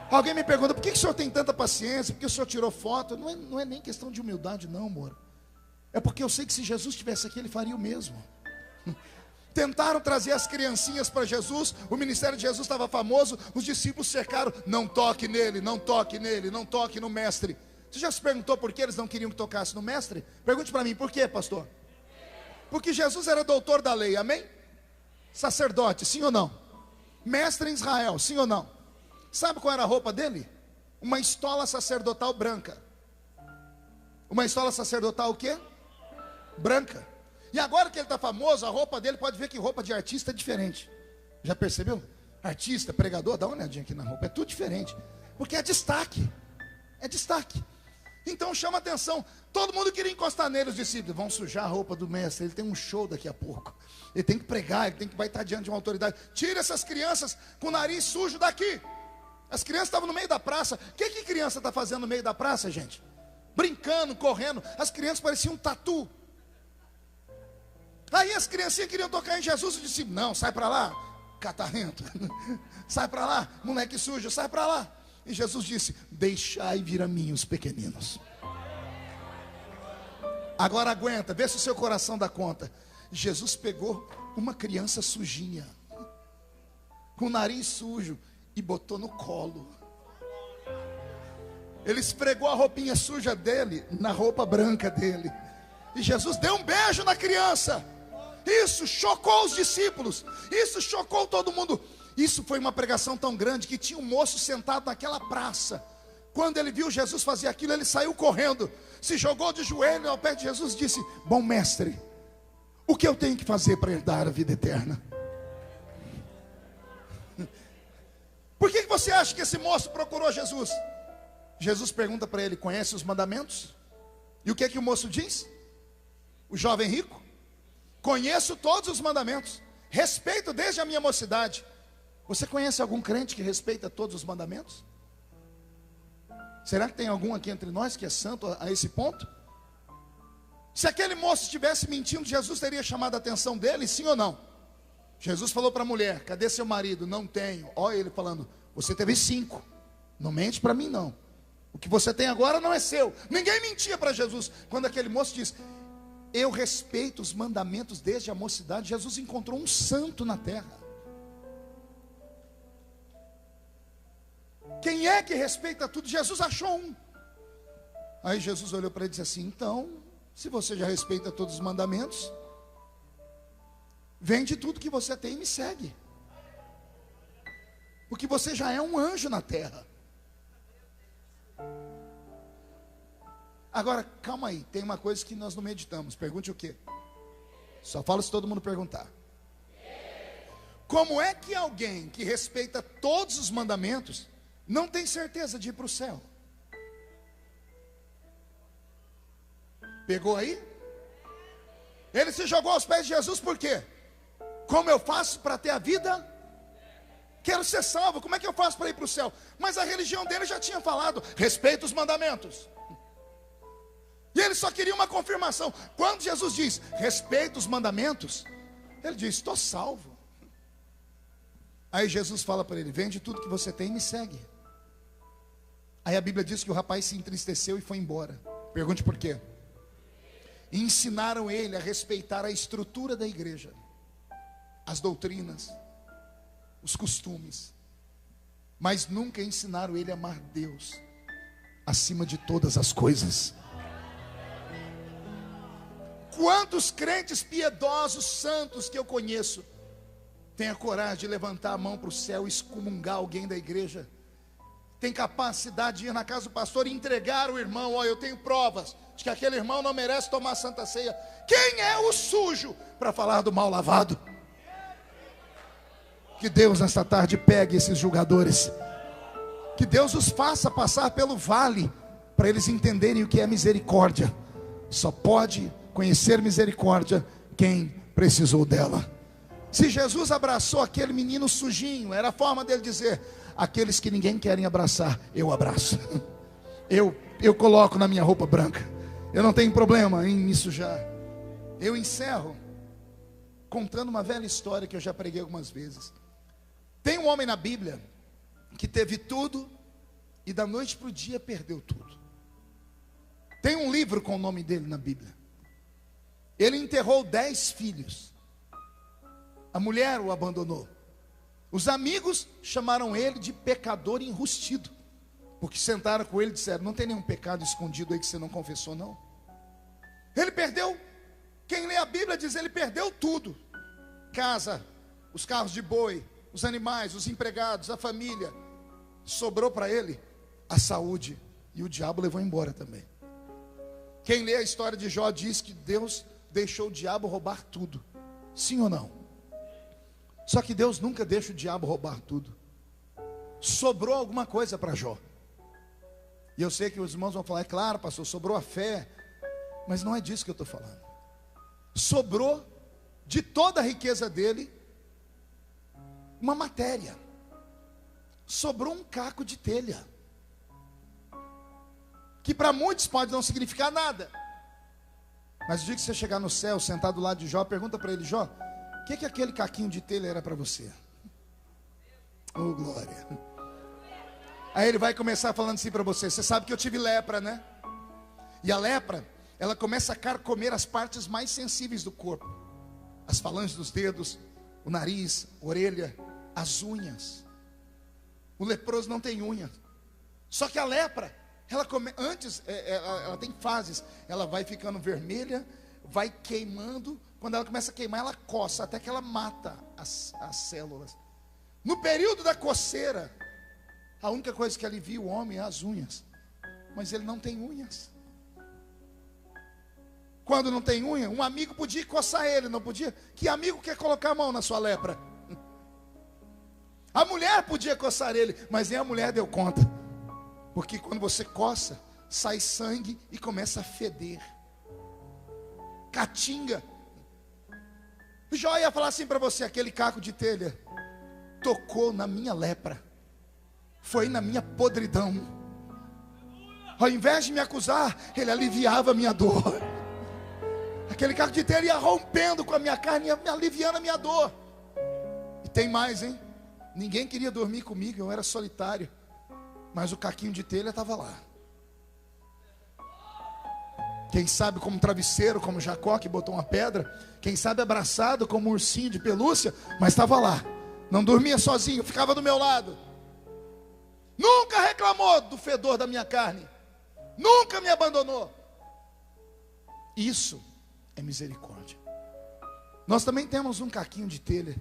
Alguém me pergunta, por que o senhor tem tanta paciência? Por que o senhor tirou foto? Não é nem questão de humildade não, amor. É porque eu sei que se Jesus estivesse aqui, ele faria o mesmo. Tentaram trazer as criancinhas para Jesus, o ministério de Jesus estava famoso, os discípulos cercaram, não toque nele, não toque nele, não toque no mestre. Você já se perguntou por que eles não queriam que tocasse no mestre? Pergunte para mim, por quê, pastor? Porque Jesus era doutor da lei, amém? Sacerdote, sim ou não? Mestre em Israel, sim ou não? Sabe qual era a roupa dele? Uma estola sacerdotal branca. Uma estola sacerdotal o quê? Branca. E agora que ele está famoso, a roupa dele, pode ver que roupa de artista é diferente. Já percebeu? Artista, pregador, dá uma olhadinha aqui na roupa, é tudo diferente. Porque é destaque. É destaque. Então chama atenção. Todo mundo queria encostar nele, os discípulos. Vão sujar a roupa do mestre, ele tem um show daqui a pouco. Ele tem que pregar, vai estar diante de uma autoridade. Tira essas crianças com o nariz sujo daqui. As crianças estavam no meio da praça. O que criança está fazendo no meio da praça, gente? Brincando, correndo. As crianças pareciam um tatu. Aí as criancinhas queriam tocar em Jesus e disse, não, sai para lá, catarrento. Sai para lá, moleque sujo, sai para lá. E Jesus disse, deixai vir a mim os pequeninos. Agora aguenta, vê se o seu coração dá conta. Jesus pegou uma criança sujinha, com o nariz sujo, e botou no colo. Ele esfregou a roupinha suja dele na roupa branca dele. E Jesus deu um beijo na criança. Isso chocou os discípulos. Isso chocou todo mundo. Isso foi uma pregação tão grande que tinha um moço sentado naquela praça. Quando ele viu Jesus fazer aquilo, ele saiu correndo, se jogou de joelho ao pé de Jesus e disse: bom mestre, o que eu tenho que fazer para herdar a vida eterna? Por que você acha que esse moço procurou Jesus? Jesus pergunta para ele: conhece os mandamentos? E o que é que o moço diz? O jovem rico: conheço todos os mandamentos, respeito desde a minha mocidade. Você conhece algum crente que respeita todos os mandamentos? Será que tem algum aqui entre nós que é santo a esse ponto? Se aquele moço estivesse mentindo, Jesus teria chamado a atenção dele, sim ou não? Jesus falou para a mulher: cadê seu marido? Não tenho. Olha ele falando: você teve 5, não mente para mim não. O que você tem agora não é seu. Ninguém mentia para Jesus. Quando aquele moço diz: eu respeito os mandamentos desde a mocidade, Jesus encontrou um santo na terra. Quem é que respeita tudo? Jesus achou um. Aí Jesus olhou para ele e disse assim: então, se você já respeita todos os mandamentos, vende tudo que você tem e me segue. Porque você já é um anjo na terra. Agora, calma aí, tem uma coisa que nós não meditamos. Pergunte o quê? Só falo se todo mundo perguntar. Como é que alguém que respeita todos os mandamentos não tem certeza de ir para o céu? Pegou aí? Ele se jogou aos pés de Jesus por quê? Como eu faço para ter a vida? Quero ser salvo, como é que eu faço para ir para o céu? Mas a religião dele já tinha falado: respeita os mandamentos. E ele só queria uma confirmação. Quando Jesus diz: respeita os mandamentos, ele diz: estou salvo. Aí Jesus fala para ele: vende tudo que você tem e me segue. Aí a Bíblia diz que o rapaz se entristeceu e foi embora. Pergunte por quê? E ensinaram ele a respeitar a estrutura da igreja, as doutrinas, os costumes, mas nunca ensinaram ele a amar Deus acima de todas as coisas. Quantos crentes piedosos, santos que eu conheço, têm a coragem de levantar a mão para o céu e excomungar alguém da igreja? Tem capacidade de ir na casa do pastor e entregar o irmão: ó, eu tenho provas de que aquele irmão não merece tomar santa ceia. Quem é o sujo para falar do mal lavado? Que Deus nesta tarde pegue esses julgadores, que Deus os faça passar pelo vale, para eles entenderem o que é misericórdia. Só pode conhecer misericórdia quem precisou dela. Se Jesus abraçou aquele menino sujinho, era a forma dele dizer: aqueles que ninguém querem abraçar, eu abraço. Eu coloco na minha roupa branca. Eu não tenho problema em me sujar. Eu encerro contando uma velha história que eu já preguei algumas vezes. Tem um homem na Bíblia que teve tudo e da noite para o dia perdeu tudo. Tem um livro com o nome dele na Bíblia. Ele enterrou 10 filhos. A mulher o abandonou. Os amigos chamaram ele de pecador enrustido, porque sentaram com ele e disseram: não tem nenhum pecado escondido aí que você não confessou não. Ele perdeu. Quem lê a Bíblia diz: ele perdeu tudo: casa, os carros de boi, os animais, os empregados, a família. Sobrou para ele a saúde, e o diabo levou embora também. Quem lê a história de Jó diz que Deus deixou o diabo roubar tudo. Sim ou não? Só que Deus nunca deixa o diabo roubar tudo. Sobrou alguma coisa para Jó. E eu sei que os irmãos vão falar: é claro, pastor, sobrou a fé. Mas não é disso que eu estou falando. Sobrou de toda a riqueza dele uma matéria. Sobrou um caco de telha, que para muitos pode não significar nada. Mas o dia que você chegar no céu, sentado do lado de Jó, pergunta para ele: Jó, o que aquele caquinho de telha era para você? Oh, glória. Aí ele vai começar falando assim para você: você sabe que eu tive lepra, né? E a lepra, ela começa a carcomer as partes mais sensíveis do corpo: as falanges dos dedos, o nariz, a orelha. as unhas. O leproso não tem unha. Só que a lepra, ela tem fases. Ela vai ficando vermelha, vai queimando. Quando ela começa a queimar, ela coça até que ela mata as células. No período da coceira, a única coisa que alivia o homem é as unhas. Mas ele não tem unhas. Quando não tem unha, um amigo podia coçar ele, não podia? Que amigo quer colocar a mão na sua lepra? A mulher podia coçar ele, mas nem a mulher deu conta. Porque quando você coça, sai sangue e começa a feder. Catinga. O Jó ia falar assim para você: aquele caco de telha tocou na minha lepra, foi na minha podridão. Ao invés de me acusar, ele aliviava a minha dor. Aquele caco de telha ia rompendo com a minha carne, ia me aliviando a minha dor. E tem mais, hein? Ninguém queria dormir comigo, eu era solitário. Mas o caquinho de telha estava lá. Quem sabe como travesseiro, como Jacó que botou uma pedra. Quem sabe abraçado como um ursinho de pelúcia. Mas estava lá. Não dormia sozinho, ficava do meu lado. Nunca reclamou do fedor da minha carne. Nunca me abandonou. Isso é misericórdia. Nós também temos um caquinho de telha,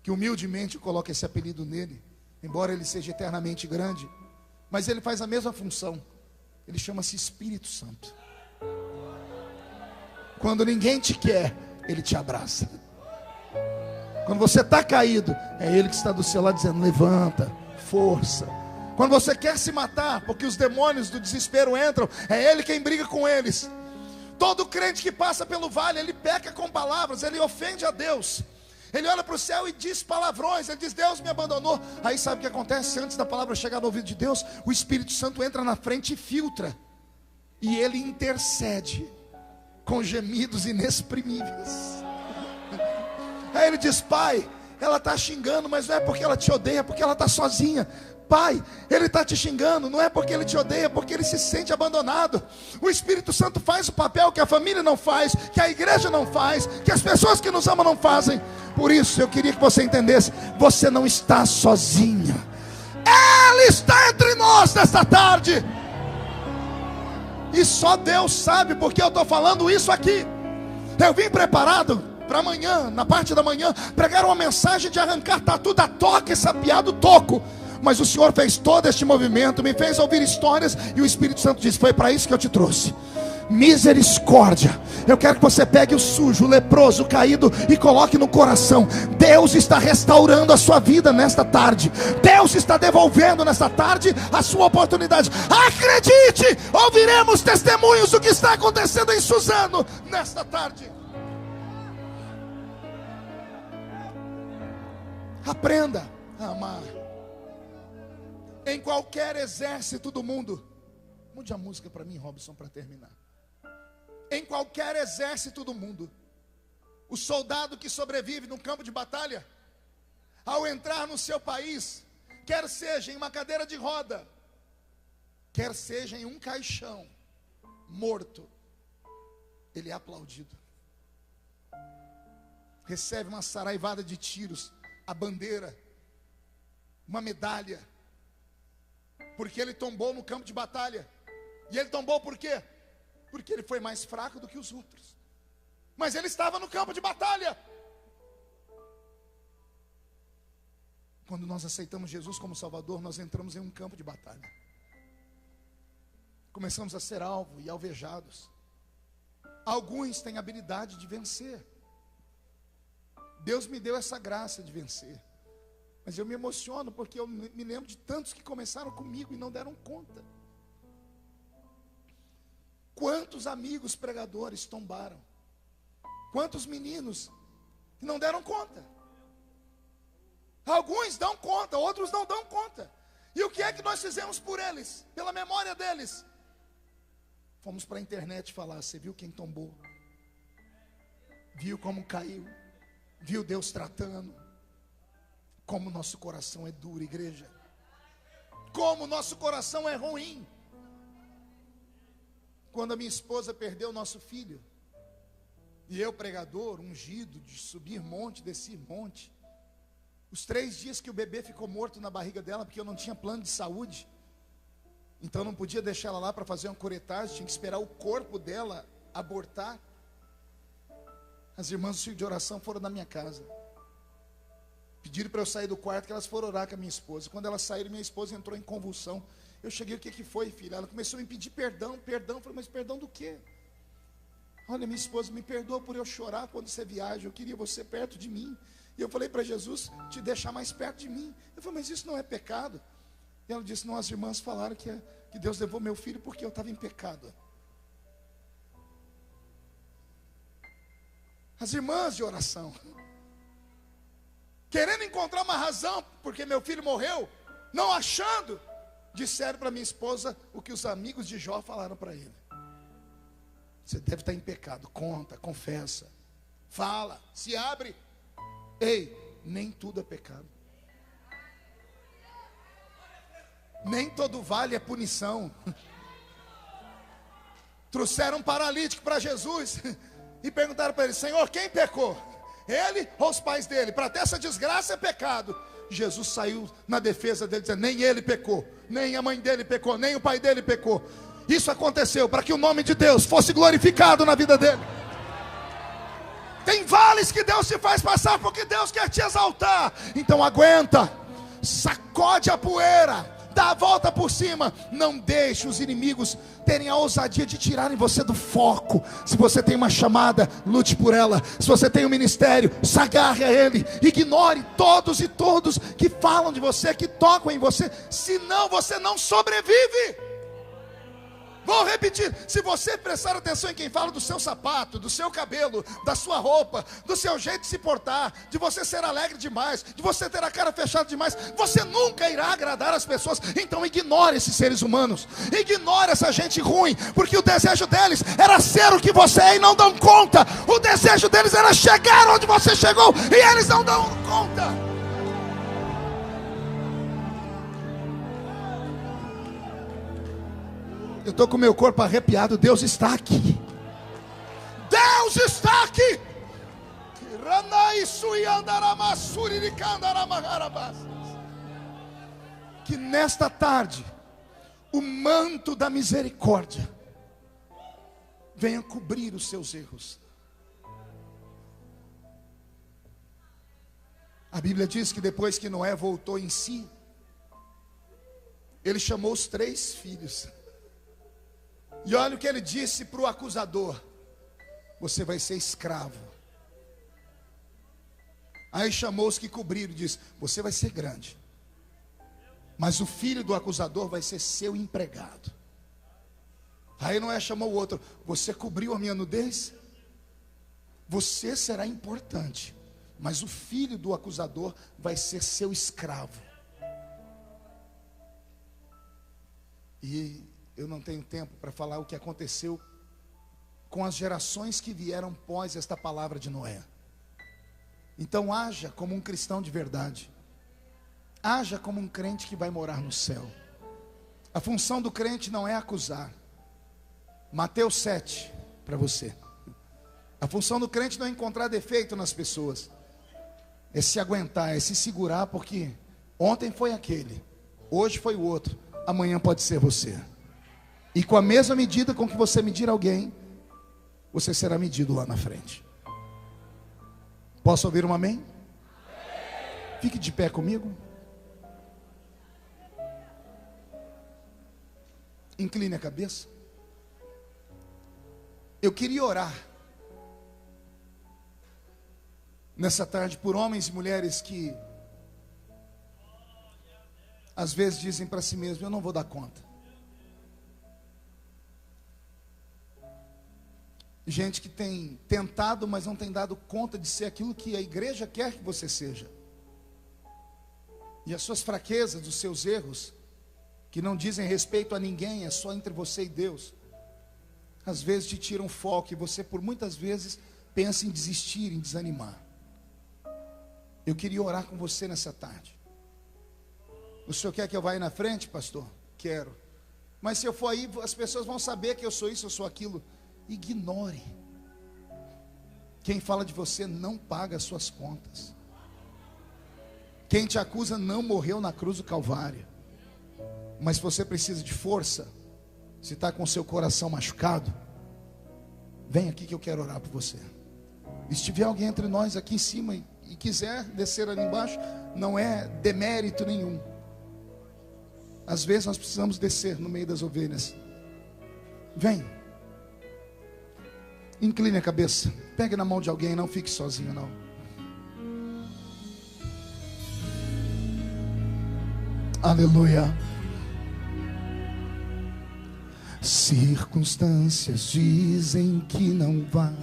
que humildemente coloca esse apelido nele, embora ele seja eternamente grande, mas ele faz a mesma função. Ele chama-se Espírito Santo. Quando ninguém te quer, ele te abraça. Quando você está caído, é ele que está do seu lado dizendo: levanta, força. Quando você quer se matar, porque os demônios do desespero entram, é ele quem briga com eles. Todo crente que passa pelo vale, ele peca com palavras, ele ofende a Deus. Ele olha para o céu e diz palavrões, ele diz: Deus me abandonou. Aí sabe o que acontece? Antes da palavra chegar no ouvido de Deus, o Espírito Santo entra na frente e filtra. E ele intercede com gemidos inexprimíveis. Aí ele diz: Pai, ela está xingando, mas não é porque ela te odeia, é porque ela está sozinha. Pai, ele está te xingando, não é porque ele te odeia, é porque ele se sente abandonado. O Espírito Santo faz o papel que a família não faz, que a igreja não faz, que as pessoas que nos amam não fazem. Por isso eu queria que você entendesse: você não está sozinha. Ele está entre nós nesta tarde. E só Deus sabe porque eu estou falando isso aqui. Eu vim preparado para amanhã, na parte da manhã, pregar uma mensagem de arrancar tatu da toca e sapiar do toco. Mas o Senhor fez todo este movimento, me fez ouvir histórias, e o Espírito Santo disse: foi para isso que eu te trouxe. Misericórdia. Eu quero que você pegue o sujo, o leproso, o caído e coloque no coração: Deus está restaurando a sua vida nesta tarde. Deus está devolvendo nesta tarde a sua oportunidade. Acredite, ouviremos testemunhos do que está acontecendo em Suzano nesta tarde. Aprenda a amar. Em qualquer exército do mundo, mude a música para mim, Robson, para terminar. Em qualquer exército do mundo, o soldado que sobrevive num campo de batalha, ao entrar no seu país, quer seja em uma cadeira de roda, quer seja em um caixão, morto, ele é aplaudido. Recebe uma saraivada de tiros, a bandeira, uma medalha, porque ele tombou no campo de batalha. E ele tombou por quê? Porque ele foi mais fraco do que os outros. Mas ele estava no campo de batalha. Quando nós aceitamos Jesus como Salvador, nós entramos em um campo de batalha. Começamos a ser alvo e alvejados. Alguns têm habilidade de vencer. Deus me deu essa graça de vencer. Mas eu me emociono porque eu me lembro de tantos que começaram comigo e não deram conta. Quantos amigos pregadores tombaram? Quantos meninos que não deram conta? Alguns dão conta, outros não dão conta. E o que é que nós fizemos por eles? Pela memória deles? Fomos para a internet falar: você viu quem tombou? Viu como caiu? Viu Deus tratando? Como nosso coração é duro, igreja. Como nosso coração é ruim. Quando a minha esposa perdeu o nosso filho, e eu, pregador, ungido de subir monte, descer monte, Os 3 dias que o bebê ficou morto na barriga dela, porque eu não tinha plano de saúde, então não podia deixar ela lá para fazer uma curetagem, tinha que esperar o corpo dela abortar. As irmãs do Círculo de Oração foram na minha casa, pediram para eu sair do quarto, que elas foram orar com a minha esposa. Quando elas saíram, minha esposa entrou em convulsão. Eu cheguei, o que foi, filha? Ela começou a me pedir perdão. Eu falei, mas perdão do quê? Olha, minha esposa, me perdoa por eu chorar quando você viaja, eu queria você perto de mim. E eu falei para Jesus, te deixar mais perto de mim. Eu falei, mas isso não é pecado? E ela disse, não, as irmãs falaram que Deus levou meu filho porque eu estava em pecado. As irmãs de oração, querendo encontrar uma razão, porque meu filho morreu, não achando, disseram para minha esposa o que os amigos de Jó falaram para ele. Você deve estar em pecado, conta, confessa, fala, se abre. Ei, nem tudo é pecado. Nem todo vale é punição. Trouxeram um paralítico para Jesus e perguntaram para ele, Senhor, quem pecou? Ele ou os pais dele? Para ter essa desgraça é pecado. Jesus saiu na defesa dele, dizendo, nem ele pecou, nem a mãe dele pecou, nem o pai dele pecou. Isso aconteceu para que o nome de Deus fosse glorificado na vida dele. Tem vales que Deus te faz passar porque Deus quer te exaltar. Então aguenta, sacode a poeira, dá a volta por cima. Não deixe os inimigos terem a ousadia de tirarem você do foco. Se você tem uma chamada, lute por ela. Se você tem um ministério, se agarre a ele. Ignore todos e todos que falam de você, que tocam em você, senão você não sobrevive. Vou repetir, se você prestar atenção em quem fala do seu sapato, do seu cabelo, da sua roupa, do seu jeito de se portar, de você ser alegre demais, de você ter a cara fechada demais, você nunca irá agradar as pessoas. Então ignore esses seres humanos, ignore essa gente ruim, porque o desejo deles era ser o que você é e não dão conta. O desejo deles era chegar onde você chegou e eles não dão conta. Eu estou com o meu corpo arrepiado. Deus está aqui. Deus está aqui. Que nesta tarde o manto da misericórdia venha cobrir os seus erros. A Bíblia diz que depois que Noé voltou em si, ele chamou os 3 filhos. E olha o que ele disse para o acusador: você vai ser escravo. Aí chamou os que cobriram e disse: você vai ser grande, mas o filho do acusador vai ser seu empregado. Aí Noé chamou o outro: você cobriu a minha nudez? Você será importante, mas o filho do acusador vai ser seu escravo. E eu não tenho tempo para falar o que aconteceu com as gerações que vieram pós esta palavra de Noé. Então haja como um cristão de verdade. Haja como um crente que vai morar no céu. A função do crente não é acusar. Mateus 7 para você. A função do crente não é encontrar defeito nas pessoas. É se aguentar, é se segurar, porque ontem foi aquele, hoje foi o outro, amanhã pode ser você. E com a mesma medida com que você medir alguém, você será medido lá na frente. Posso ouvir um amém? Fique de pé comigo. Incline a cabeça. Eu queria orar nessa tarde por homens e mulheres que às vezes dizem para si mesmo: eu não vou dar conta. Gente que tem tentado, mas não tem dado conta de ser aquilo que a igreja quer que você seja. E as suas fraquezas, os seus erros, que não dizem respeito a ninguém, é só entre você e Deus, às vezes te tiram foco e você por muitas vezes pensa em desistir, em desanimar. Eu queria orar com você nessa tarde. O senhor quer que eu vá aí na frente, pastor? Quero. Mas se eu for aí, as pessoas vão saber que eu sou isso, eu sou aquilo. Ignore. Quem fala de você não paga as suas contas. Quem te acusa não morreu na cruz do Calvário. Mas se você precisa de força, se está com seu coração machucado, vem aqui que eu quero orar por você. E se tiver alguém entre nós aqui em cima e quiser descer ali embaixo, não é demérito nenhum. Às vezes nós precisamos descer no meio das ovelhas. Vem. Incline a cabeça. Pegue na mão de alguém, não fique sozinho não. Aleluia. Circunstâncias dizem que não vai.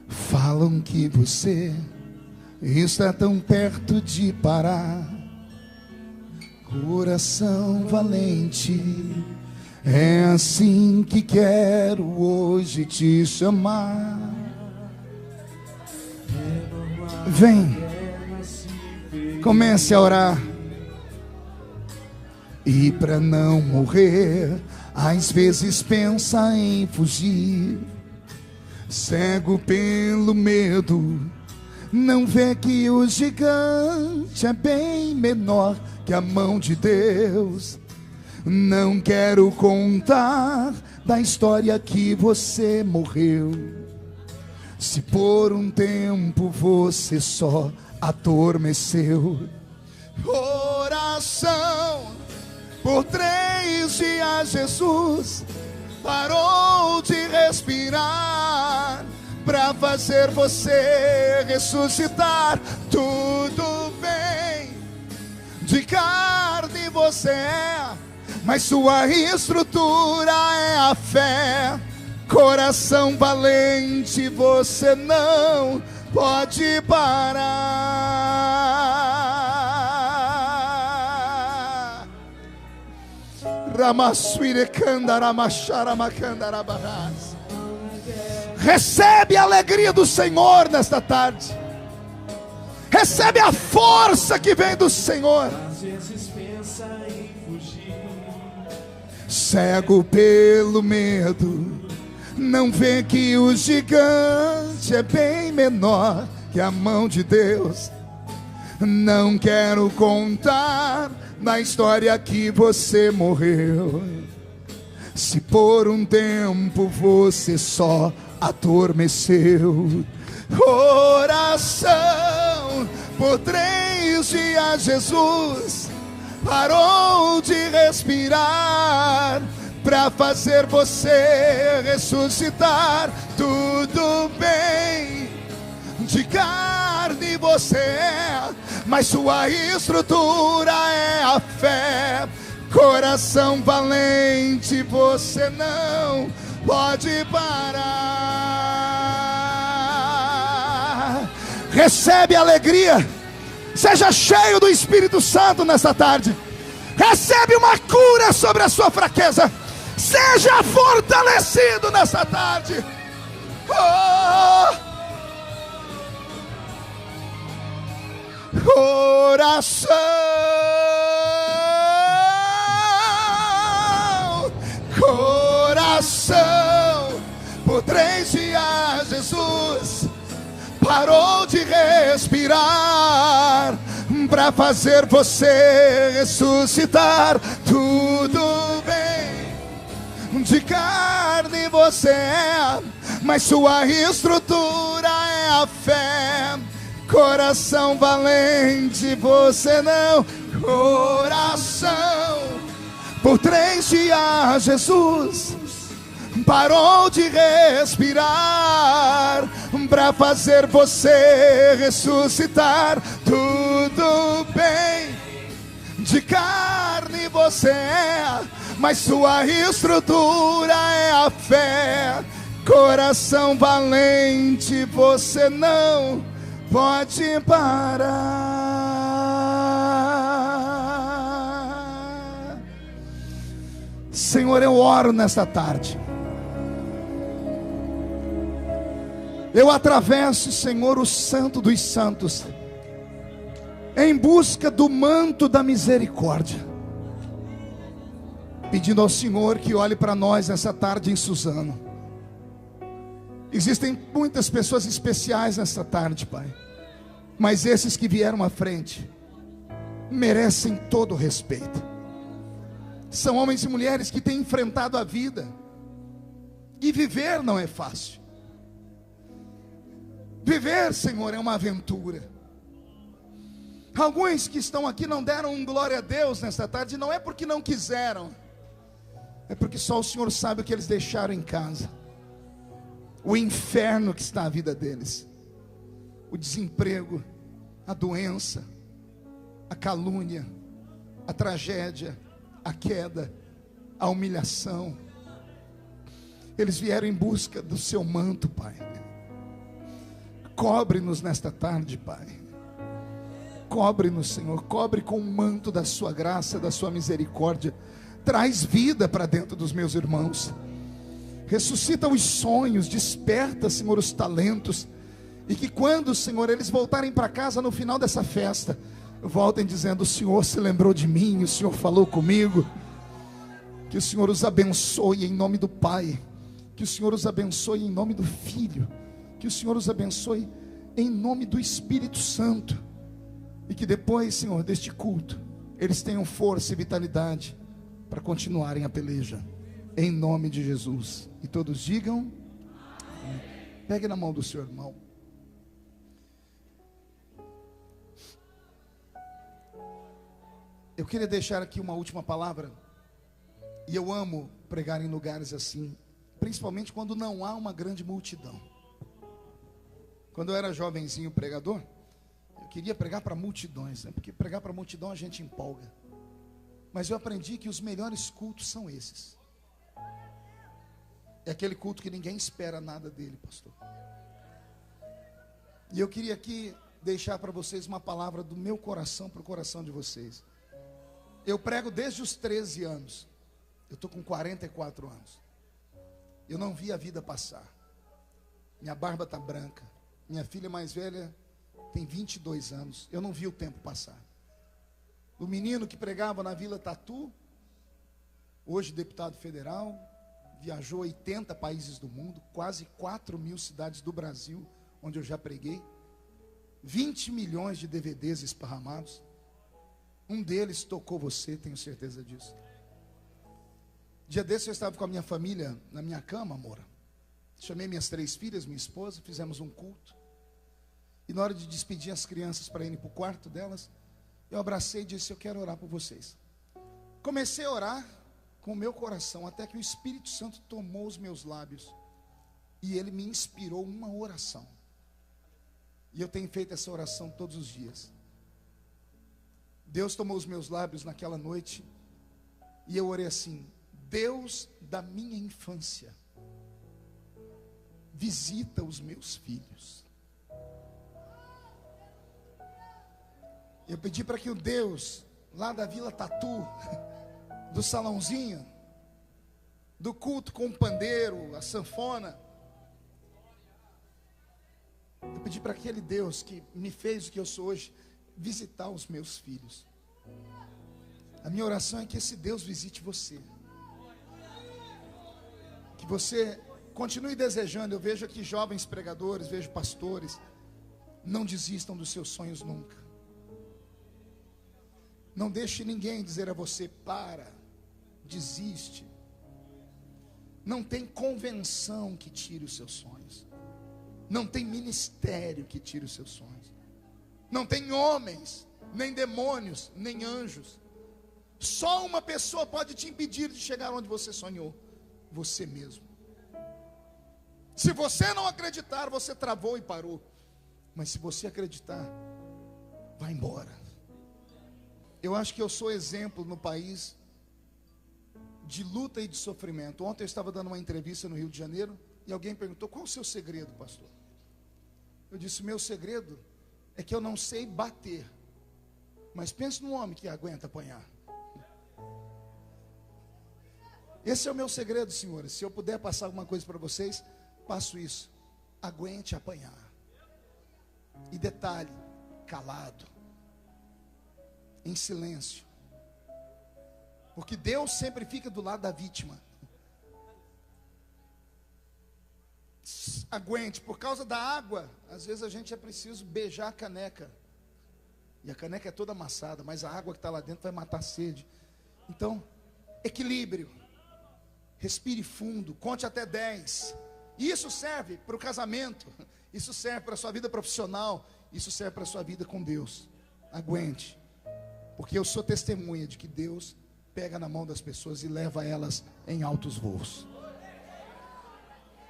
Falam que você está tão perto de parar. Coração valente, é assim que quero hoje te chamar. Vem, comece a orar. E para não morrer, às vezes pensa em fugir. Cego pelo medo, não vê que o gigante é bem menor que a mão de Deus. Não quero contar da história que você morreu. Se por um tempo você só adormeceu. Oração, por 3 dias Jesus parou de respirar para fazer você ressuscitar. Tudo bem, de carne você é, mas sua estrutura é a fé. Coração valente, você não pode parar. Recebe a alegria do Senhor nesta tarde. Recebe a força que vem do Senhor. Às vezes pensa em fugir. Cego pelo medo, não vê que o gigante é bem menor que a mão de Deus. Não quero contar na história que você morreu. Se por um tempo você só adormeceu. Oração, por 3 dias Jesus parou de respirar para fazer você ressuscitar. Tudo bem, de carne você é, mas sua estrutura é a fé. Coração valente, você não pode parar. Recebe alegria. Seja cheio do Espírito Santo nessa tarde. Recebe uma cura sobre a sua fraqueza. Seja fortalecido nessa tarde. Coração, coração, por 3 dias Jesus parou de respirar para fazer você ressuscitar. Tudo bem, de carne você é, mas sua estrutura é a fé. Coração valente, você não. Coração, por 3 dias Jesus parou de respirar para fazer você ressuscitar. Tudo bem, de carne você é, mas sua estrutura é a fé. Coração valente, você não pode parar. Senhor, eu oro nesta tarde. Eu atravesso, Senhor, o Santo dos Santos, em busca do manto da misericórdia, pedindo ao Senhor que olhe para nós nessa tarde em Suzano. Existem muitas pessoas especiais nessa tarde, Pai. Mas esses que vieram à frente merecem todo o respeito. São homens e mulheres que têm enfrentado a vida. E viver não é fácil. Viver, Senhor, é uma aventura. Alguns que estão aqui não deram um glória a Deus nesta tarde. Não é porque não quiseram, é porque só o Senhor sabe o que eles deixaram em casa. O inferno que está a vida deles. O desemprego, a doença, a calúnia, a tragédia, a queda, a humilhação. Eles vieram em busca do seu manto, Pai. Cobre-nos nesta tarde, Pai. Cobre-nos, Senhor. Cobre com o manto da sua graça, da sua misericórdia. Traz vida para dentro dos meus irmãos. Ressuscita os sonhos. Desperta, Senhor, os talentos. E que quando, Senhor, eles voltarem para casa no final dessa festa, voltem dizendo: o Senhor se lembrou de mim, o Senhor falou comigo. Que o Senhor os abençoe em nome do Pai. Que o Senhor os abençoe em nome do Filho. Que o Senhor os abençoe em nome do Espírito Santo. E que depois, Senhor, deste culto, eles tenham força e vitalidade para continuarem a peleja. Em nome de Jesus. E todos digam: pegue na mão do seu irmão. Eu queria deixar aqui uma última palavra. E eu amo pregar em lugares assim, principalmente quando não há uma grande multidão. Quando eu era jovenzinho pregador, eu queria pregar para multidões, né? Porque pregar para multidão a gente empolga. Mas eu aprendi que os melhores cultos são esses. É aquele culto que ninguém espera nada dele, pastor. E eu queria aqui deixar para vocês uma palavra do meu coração para o coração de vocês. Eu prego desde os 13 anos. Eu estou com 44 anos. Eu não vi a vida passar. Minha barba está branca. Minha filha mais velha tem 22 anos. Eu não vi o tempo passar. O menino que pregava na Vila Tatu, hoje deputado federal, viajou 80 países do mundo, quase 4.000 cidades do Brasil, onde eu já preguei. 20 milhões de DVDs esparramados. Um deles tocou você, tenho certeza disso. Dia desse eu estava com a minha família na minha cama, amor. Chamei minhas 3 filhas, minha esposa, fizemos um culto. E na hora de despedir as crianças para irem para o quarto delas, eu abracei e disse: eu quero orar por vocês. Comecei a orar com o meu coração, até que o Espírito Santo tomou os meus lábios. E ele me inspirou uma oração. E eu tenho feito essa oração todos os dias. Deus tomou os meus lábios naquela noite. E eu orei assim: Deus da minha infância, visita os meus filhos. Eu pedi para que o Deus lá da Vila Tatu, do salãozinho, do culto com o pandeiro, a sanfona, eu pedi para aquele Deus que me fez o que eu sou hoje, visitar os meus filhos. A minha oração é que esse Deus visite você. Que você continue desejando. Eu vejo aqui jovens pregadores, vejo pastores. Não desistam dos seus sonhos nunca. Não deixe ninguém dizer a você: para, desiste. Não tem convenção que tire os seus sonhos. Não tem ministério que tire os seus sonhos. Não tem homens, nem demônios, nem anjos. Só uma pessoa pode te impedir de chegar onde você sonhou: você mesmo. Se você não acreditar, você travou e parou. Mas se você acreditar, vai embora. Eu acho que eu sou exemplo no país de luta e de sofrimento. Ontem eu estava dando uma entrevista no Rio de Janeiro e alguém perguntou: qual o seu segredo, pastor? Eu disse: meu segredo é que eu não sei bater. Mas pense num homem que aguenta apanhar. Esse é o meu segredo, senhores. Se eu puder passar alguma coisa para vocês, passo isso: aguente apanhar. E detalhe, calado, em silêncio, porque Deus sempre fica do lado da vítima. aguente. Por causa da água, às vezes a gente é preciso beijar a caneca. E a caneca é toda amassada, mas a água que está lá dentro vai matar a sede. Então, equilíbrio. Respire fundo, conte até 10. Isso serve para o casamento, isso serve para a sua vida profissional, isso serve para a sua vida com Deus. Aguente, porque eu sou testemunha de que Deus pega na mão das pessoas e leva elas em altos voos.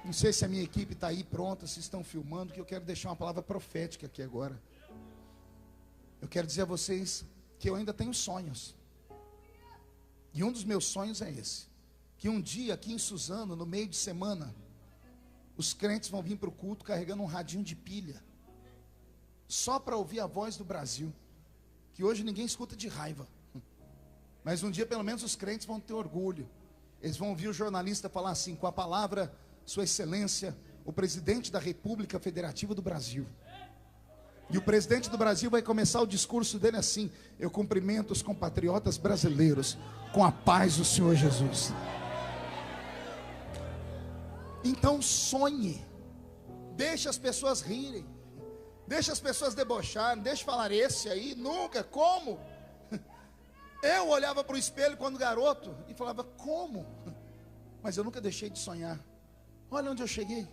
Não sei se a minha equipe está aí pronta, se estão filmando, que eu quero deixar uma palavra profética aqui agora. Eu quero dizer a vocês que eu ainda tenho sonhos. E um dos meus sonhos é esse. Que um dia aqui em Suzano, no meio de semana, os crentes vão vir para o culto carregando um radinho de pilha. Só para ouvir a voz do Brasil. Que hoje ninguém escuta de raiva. Mas um dia pelo menos os crentes vão ter orgulho. Eles vão ouvir o jornalista falar assim, com a palavra, Sua Excelência, o presidente da República Federativa do Brasil. E o presidente do Brasil vai começar o discurso dele assim: eu cumprimento os compatriotas brasileiros com a paz do Senhor Jesus. Então sonhe, deixe as pessoas rirem, deixe as pessoas debocharem, deixe falar esse aí, nunca, como? Eu olhava para o espelho quando garoto e falava, como? Mas eu nunca deixei de sonhar. Olha onde eu cheguei.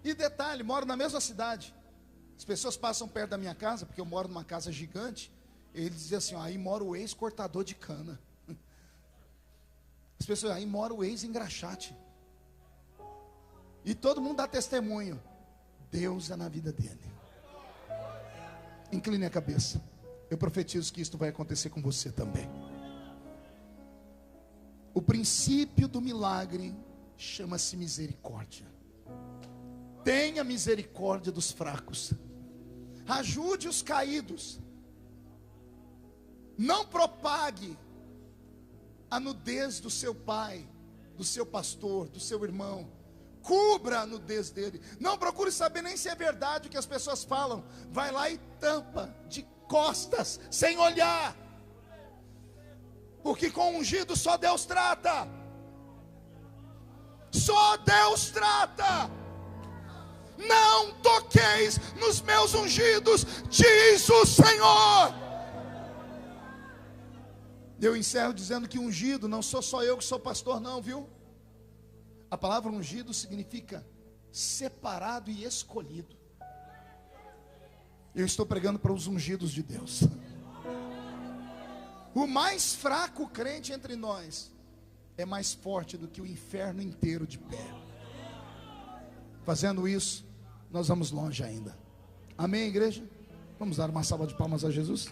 E detalhe, moro na mesma cidade. As pessoas passam perto da minha casa, porque eu moro numa casa gigante. E eles dizem assim, ó, aí mora o ex-cortador de cana. As pessoas, aí mora o ex-engraxate. E todo mundo dá testemunho. Deus é na vida dele. Incline a cabeça. Eu profetizo que isto vai acontecer com você também. O princípio do milagre chama-se misericórdia. Tenha misericórdia dos fracos. Ajude os caídos. Não propague a nudez do seu pai, do seu pastor, do seu irmão. Cubra a nudez dele. Não procure saber nem se é verdade o que as pessoas falam. Vai lá e tampa de costas, sem olhar. Porque com ungido só Deus trata. Só Deus trata. Não toqueis nos meus ungidos, diz o Senhor. Eu encerro dizendo que ungido não sou só eu que sou pastor não, viu? A palavra ungido significa separado e escolhido. Eu estou pregando para os ungidos de Deus. O mais fraco crente entre nós é mais forte do que o inferno inteiro de pé. Fazendo isso, nós vamos longe ainda. Amém, igreja? Vamos dar uma salva de palmas a Jesus?